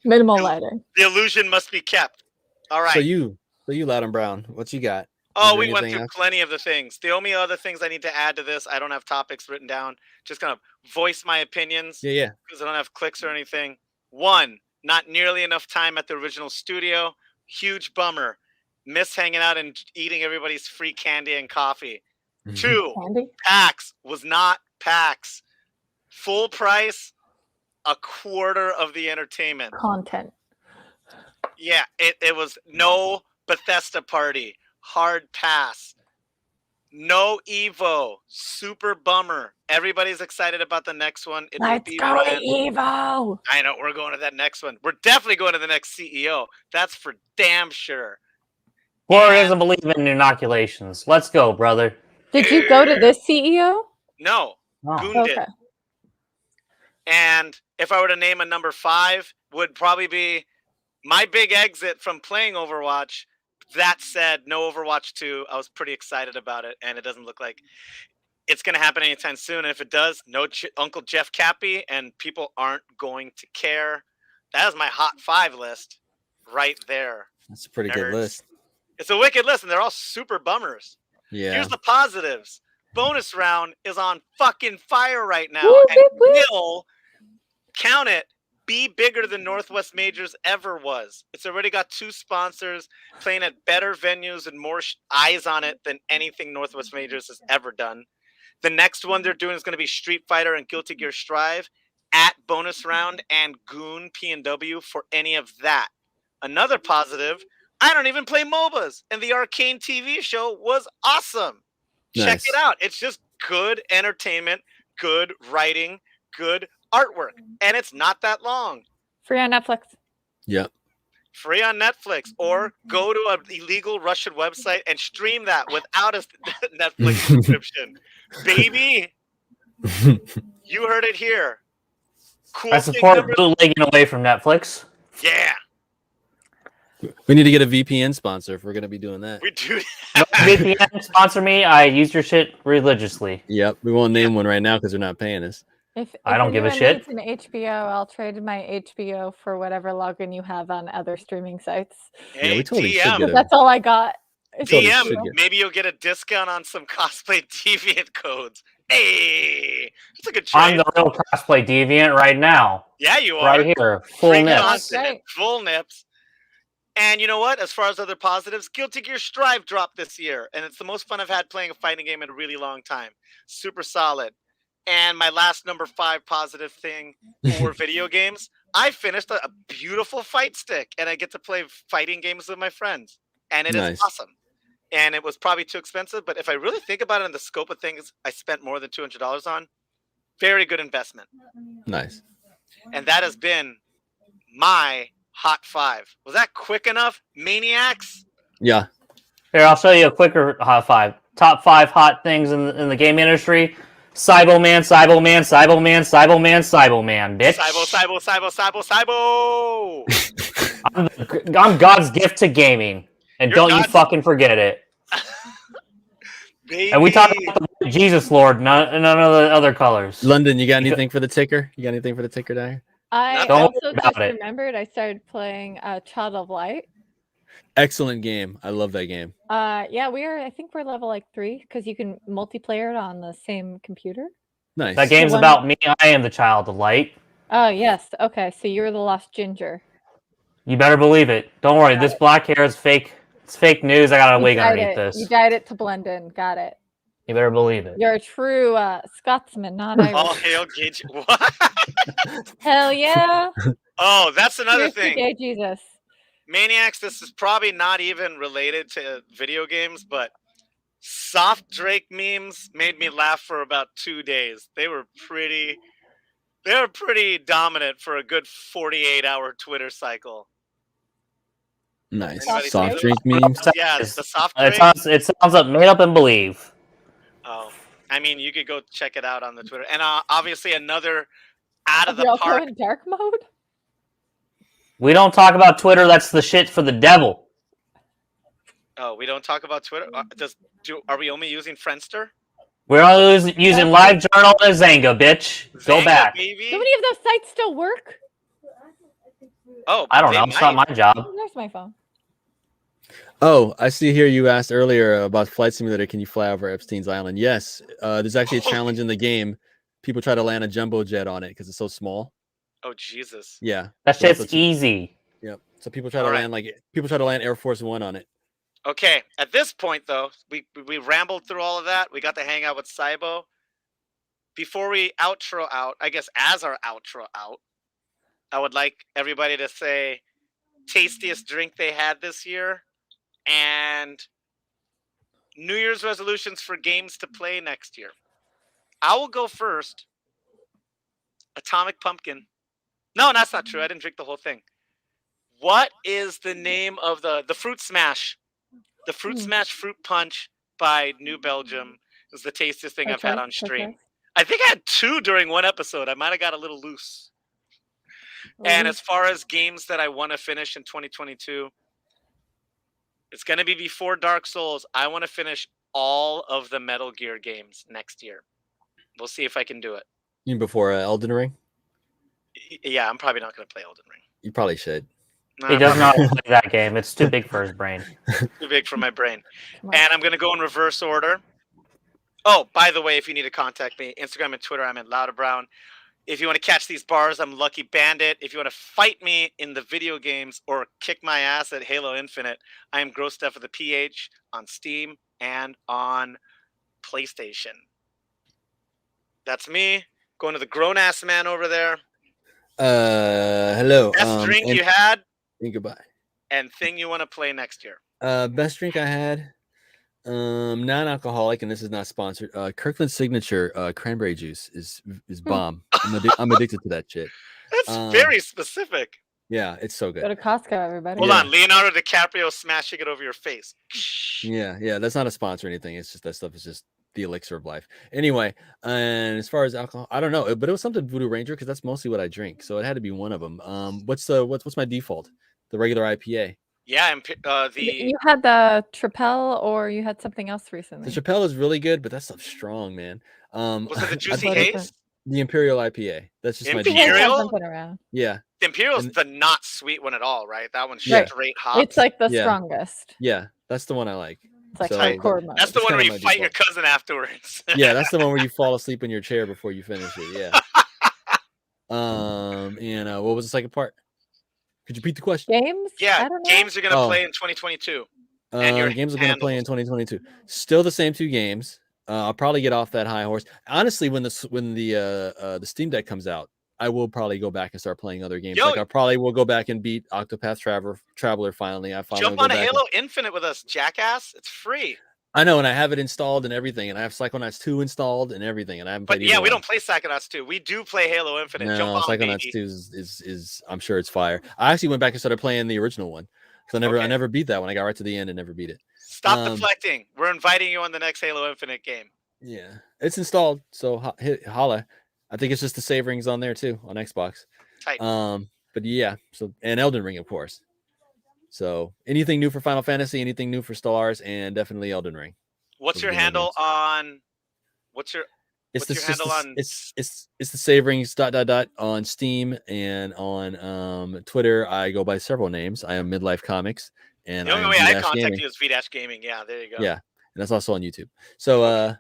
Minimal lighting. the illusion must be kept. All right. So you, Loud and Brown, what you got? Oh, Is we there went anything through else? plenty of the things. The only other things I need to add to this, I don't have topics written down. Just kind of voice my opinions Yeah. because I don't have clicks or anything. 1, not nearly enough time at the original studio. Huge bummer. Miss hanging out and eating everybody's free candy and coffee. 2, Candy? PAX was not PAX. Full price, a quarter of the entertainment. Content. Yeah, it was no Bethesda party. Hard pass. No Evo. Super bummer. Everybody's excited about the next one. It will Let's be go to rad. Evo. I know, we're going to that next one. We're definitely going to the next CEO. That's for damn sure. Florida doesn't believe in inoculations. Let's go, brother. Did you go to this CEO? No, Oh. Goon did. Okay. And if I were to name a number 5, would probably be my big exit from playing Overwatch. That said, no Overwatch 2. I was pretty excited about it, and it doesn't look like it's going to happen anytime soon. And if it does, no Uncle Jeff Cappy, and people aren't going to care. That is my hot 5 list right there. That's a pretty good Nerds. list. It's a wicked list, and they're all super bummers. Yeah. Here's the positives. Bonus round is on fucking fire right now, Woo, and woo, woo. will, count it, be bigger than Northwest Majors ever was. It's already got 2 sponsors, playing at better venues and more eyes on it than anything Northwest Majors has ever done. The next one they're doing is going to be Street Fighter and Guilty Gear Strive at Bonus Round and Goon P&W for any of that. Another positive, I don't even play MOBAs, and the Arcane TV show was awesome. Check it Nice. out. It's just good entertainment, good writing, good artwork, and it's not that long. Free on Netflix. Yep. Free on Netflix, or go to an illegal Russian website and stream that without a Netflix subscription. Baby, you heard it here. Cool I thing support number. bootlegging away from Netflix. Yeah, We need to get a VPN sponsor if we're gonna be doing that. we do. VPN sponsor me. I use your shit religiously. Yep. We won't name one right now because they're not paying us. If I don't give a anyone shit. needs an HBO, I'll trade my HBO for whatever login you have on other streaming sites. Hey, Yeah, we totally should DM. get a- That's all I got. It's Totally DM, should get- maybe you'll get a discount on some cosplay deviant codes. Hey, that's a good I'm trade. the real cosplay deviant right now. Yeah, you are. Right here. Full Free nips. content, Right. full nips. And you know what? As far as other positives, Guilty Gear Strive dropped this year, and it's the most fun I've had playing a fighting game in a really long time. Super solid. And my last number 5 positive thing for video games, I finished a beautiful fight stick, and I get to play fighting games with my friends, and it is Nice. awesome. And it was probably too expensive, but if I really think about it in the scope of things I spent more than $200 on, very good investment. Nice. And that has been my hot 5. Was that quick enough, maniacs? Yeah. Here, I'll show you a quicker hot 5. Top 5 hot things in the game industry. Cyboman, Cyboman, Cyboman, Cyboman, Cyboman, bitch. Cybo. I'm God's gift to gaming. And You're don't you God's- fucking forget it. Baby. And we talk about the Jesus Lord, none of the other colors. London, you got anything for the ticker? You got anything for the ticker down here? I Don't also worry about just it. remembered I started playing Child of Light. Excellent game. I love that game. Yeah, I think we're level like 3 because you can multiplayer it on the same computer. Nice. That game's one- about me. I am the child of light. Oh yes, okay. So you're the lost ginger. You better believe it. Don't worry, this black hair is fake. It's fake news. I got a You wig dyed underneath it. You this. dyed it to blend in. Got it. You better believe it. You're a true Scotsman, not All Irish. hail Gage. What? Hell yeah! Oh, that's another Here's to thing. gay Jesus. Maniacs, this is probably not even related to video games, but soft Drake memes made me laugh for about 2 days. They were pretty dominant for a good 48-hour Twitter cycle. Nice. Anybody Soft see drink those? memes. Yeah, the soft It Drake. sounds up made up and believe. Oh, I mean, you could go check it out on the Twitter. And obviously another out of Are we the all park. going dark mode? We don't talk about Twitter. That's the shit for the devil. Oh, we don't talk about Twitter. Are we only using Friendster? We're only using LiveJournal and Zanga, bitch. Go Zanga, back. baby. Do any of those sites still work? Oh, I don't they know. It's not might. my job. Oh, there's my phone. Oh, I see here you asked earlier about Flight Simulator. Can you fly over Epstein's Island? Yes. There's actually a challenge in the game. People try to land a jumbo jet on it because it's so small. Oh, Jesus. Yeah. That So that's shit's what you- easy. Yep. So people try to All right. land Air Force One on it. Okay, at this point though, we rambled through all of that. We got to hang out with Cybo. Before we outro out, I guess as our outro out, I would like everybody to say tastiest drink they had this year and New Year's resolutions for games to play next year. I will go first. Atomic Pumpkin. No, that's not true. I didn't drink the whole thing. What is the name of the Fruit Smash? The Fruit Smash Fruit Punch by New Belgium is the tastiest thing I've had on stream. I think I had 2 during one episode. I might have got a little loose. And as far as games that I want to finish in 2022, it's going to be before Dark Souls. I want to finish all of the Metal Gear games next year. We'll see if I can do it. Even before Elden Ring. Yeah, I'm probably not going to play Elden Ring. You probably should. He does not play that game. It's too big for his brain. Too big for my brain. Come on. And I'm going to go in reverse order. Oh, by the way, if you need to contact me, Instagram and Twitter, I'm at Louderbrown. If you want to catch these bars, I'm Lucky Bandit. If you want to fight me in the video games or kick my ass at Halo Infinite, I am Gross Stuff with a PH on Steam and on PlayStation. That's me. Going to the grown-ass man over there. Hello. Best drink and you had? goodbye. and thing you want to play next year. Best drink I had, non-alcoholic, and this is not sponsored. Kirkland Signature cranberry juice is bomb. I'm addicted to that shit. That's very specific. Yeah, it's so Go good. to Costco, everybody. Hold on, Leonardo DiCaprio smashing it over your face. Yeah, that's not a sponsor or anything. It's just that stuff is just the elixir of life. Anyway, and as far as alcohol, I don't know, but it was something Voodoo Ranger because that's mostly what I drink, so it had to be one of them. What's my default? The regular IPA. Yeah, You had the Tripel, or you had something else recently. The Chappelle is really good, but that stuff's strong, man. Was it the Juicy What is Haze? it? The Imperial IPA. That's just my Imperial? default. Has been around. Yeah, The Imperial's And- the not sweet one at all, right? That one's Yeah. straight hops. It's like the Yeah. strongest. yeah, that's the one I like. It's like So, hardcore mode. That's the It's one where kinda you my fight your default. cousin afterwards. Yeah, that's the one where you fall asleep in your chair before you finish it. Yeah. And what was the second part? Could you repeat the question? Games? Yeah, I don't know. games are gonna Oh. play in 2022. And your Games are going to play in handles. 2022. Still the same 2 games. I'll probably get off that high horse. Honestly, when the Steam Deck comes out, I will probably go back and start playing other games. Yo. Like I probably will go back and beat Octopath Traveler finally. I finally Jump will on go a back and- Halo Infinite with us, jackass. It's free. I know, and I have it installed and everything, and I have Psychonauts 2 installed and everything, and I haven't But played yeah, either we one. don't play Psychonauts 2. We do play Halo Infinite. Jump No, on, Psychonauts baby. 2 is I'm sure it's fire. I actually went back and started playing the original one because I Okay. never beat that one. I got right to the end and never beat it. Stop deflecting. We're inviting you on the next Halo Infinite game. Yeah, it's installed, so holla. I think it's just the saverings on there too on Xbox. Tight. But yeah, so and Elden Ring, of course. So anything new for Final Fantasy, anything new for Stellaris, and definitely Elden Ring. What's those your are the handle games. on? What's your It's What's your handle on? it's the saverings ... on Steam and on Twitter. I go by several names. I am Midlife Comics, and The I only am way I V-Dash contact Gaming. you is V Gaming. Yeah, there you go. Yeah, and that's also on YouTube. So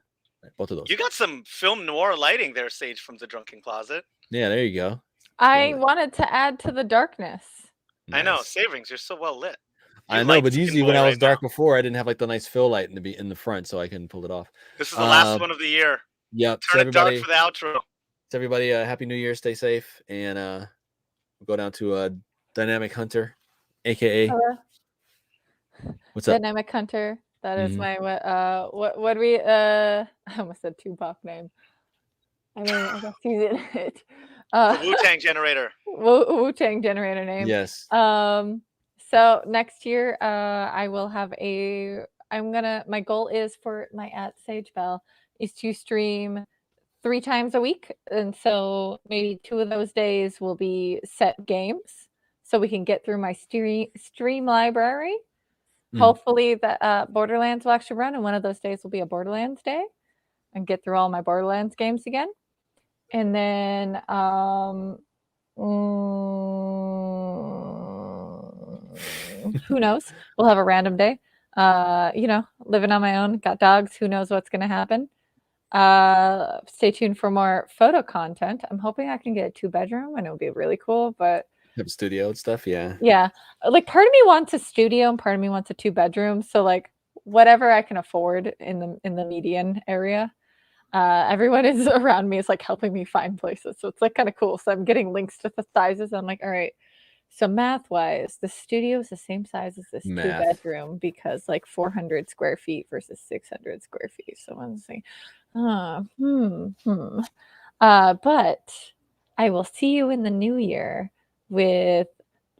both of those. You got some film noir lighting there, Sage from the Drunken Closet. Yeah, there you go. I Spoiler. wanted to add to the darkness. I know, Nice. Saverings, you're so well lit. You I know, light but skin usually boy when I was right dark now. before, I didn't have like the nice fill light in the front, so I couldn't pull it off. This is the last Uh, one of the year. Yep. So Turn it dark everybody, for the outro. Happy New Year, stay safe, and we'll go down to Dynamic Hunter, aka Hello, what's up? Dynamic Hunter. That is Mhm. my what we I almost said Tupac name. I mean, I guess he's in it. The Wu-Tang Generator. Wu-Tang generator name. Yes. So next year, I will have my goal is for my @SageBell is to stream 3 times a week. And so maybe 2 of those days will be set games so we can get through my stream library. Mm. Hopefully that Borderlands will actually run, and one of those days will be a Borderlands day and get through all my Borderlands games again. And then who knows? We'll have a random day. Living on my own, got dogs, who knows what's going to happen. Stay tuned for more photo content. I'm hoping I can get a 2-bedroom and it would be really cool, but Have a studio and stuff. Yeah. yeah, like part of me wants a studio and part of me wants a 2-bedroom. So like whatever I can afford in the median area. Everyone is around me is like helping me find places. So it's like kind of cool. So I'm getting links to the sizes. I'm like, all right. So math wise, the studio is the same size as this Math. 2-bedroom because like 400 square feet versus 600 square feet. So I'm saying, but I will see you in the new year with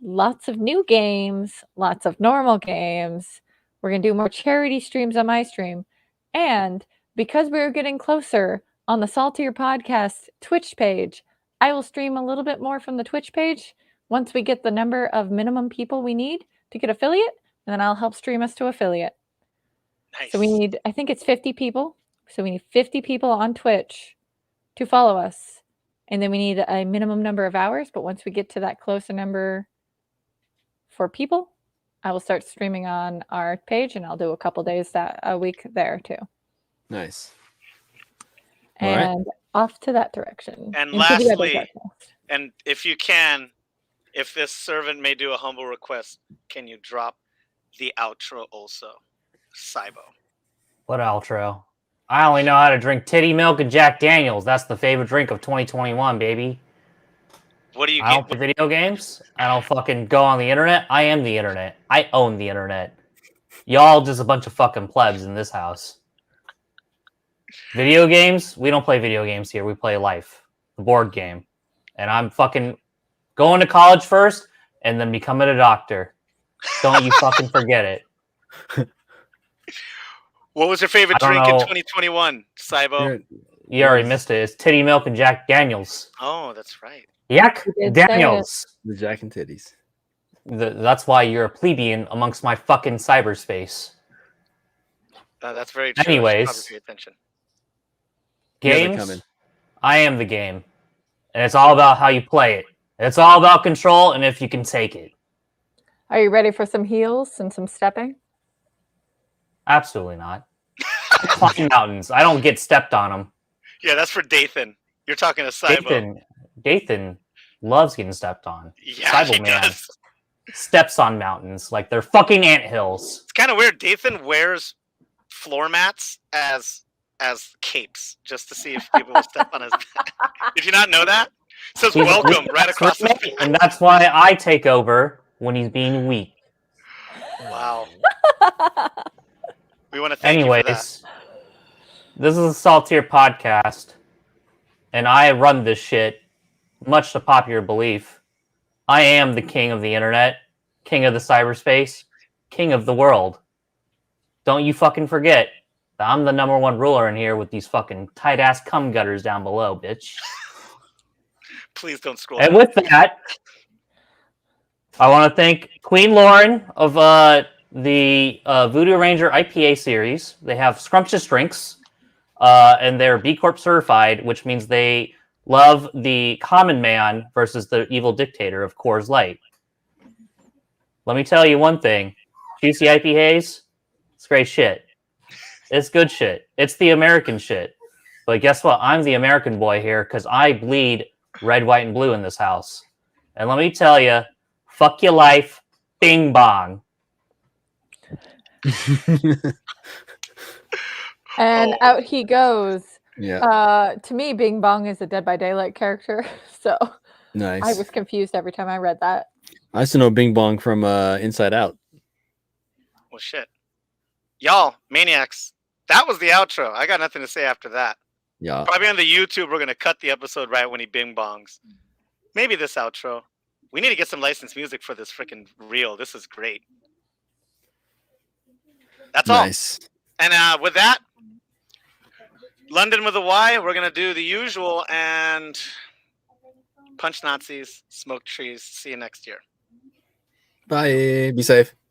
lots of new games, lots of normal games. We're going to do more charity streams on my stream. And because we're getting closer on the Saltier Podcast Twitch page, I will stream a little bit more from the Twitch page once we get the number of minimum people we need to get affiliate, and then I'll help stream us to affiliate. Nice. So we need, I think it's 50 people. So we need 50 people on Twitch to follow us. And then we need a minimum number of hours. But once we get to that closer number for people, I will start streaming on our page, and I'll do a couple days a week there too. Nice. All right. And off to that direction. And Into the other lastly, darkness. and if you can, if this servant may do a humble request, can you drop the outro also? Cybo. What outro? I only know how to drink titty milk and Jack Daniels. That's the favorite drink of 2021, baby. What do you I don't get? play video games. I don't fucking go on the internet. I am the internet. I own the internet. Y'all just a bunch of fucking plebs in this house. Video games? We don't play video games here. We play Life, the board game. And I'm fucking going to college first and then becoming a doctor. Don't you fucking forget it. What was your favorite I don't drink in know. 2021, Cybo? You're- You already Yes. missed it. It's titty milk and Jack Daniels. Oh, that's right. Yak You did say it. Daniels. The Jack and Titties. That's why you're a plebeian amongst my fucking cyberspace. That's very true. I should Anyways. probably pay attention. Yeah, they're Games? coming. I am the game. And it's all about how you play it. It's all about control and if you can take it. Are you ready for some heels and some stepping? Absolutely not. I climb mountains. I don't get stepped on them. Yeah, that's for Dathan. You're talking to Cybo. Dathan loves getting stepped on. Yeah, Cybo he man does. steps on mountains like they're fucking anthills. It's kind of weird. Dathan wears floor mats as capes just to see if people will step on his back. Did you not know that? It says He's a welcome weak right across the roommate, and that's why I take over when he's being weak. Wow. We want to thank you for that. Anyways, this is a Saltier podcast, and I run this shit, much to popular belief. I am the king of the internet, king of the cyberspace, king of the world. Don't you fucking forget that I'm the number one ruler in here with these fucking tight-ass cum gutters down below, bitch. Please don't scroll. And down. with that, I want to thank Queen Lauren of the Voodoo Ranger IPA series. They have scrumptious drinks, and they're B Corp certified, which means they love the common man versus the evil dictator of Coors Light. Let me tell you one thing. Juicy IPAs, it's great shit. It's good shit. It's the American shit. But guess what? I'm the American boy here because I bleed red, white, and blue in this house. And let me tell you, fuck your life, bing bong. And out he goes. Yeah. To me, Bing Bong is a Dead by Daylight character, so Nice. I was confused every time I read that. I used to know Bing Bong from Inside Out. Well, shit. Y'all, maniacs, that was the outro. I got nothing to say after that. Yeah. Probably on the YouTube, we're going to cut the episode right when he bing bongs. Maybe this outro. We need to get some licensed music for this freaking reel. This is great. That's all. Nice. And with that, London with a Y, we're going to do the usual and punch Nazis, smoke trees. See you next year. Bye. Be safe.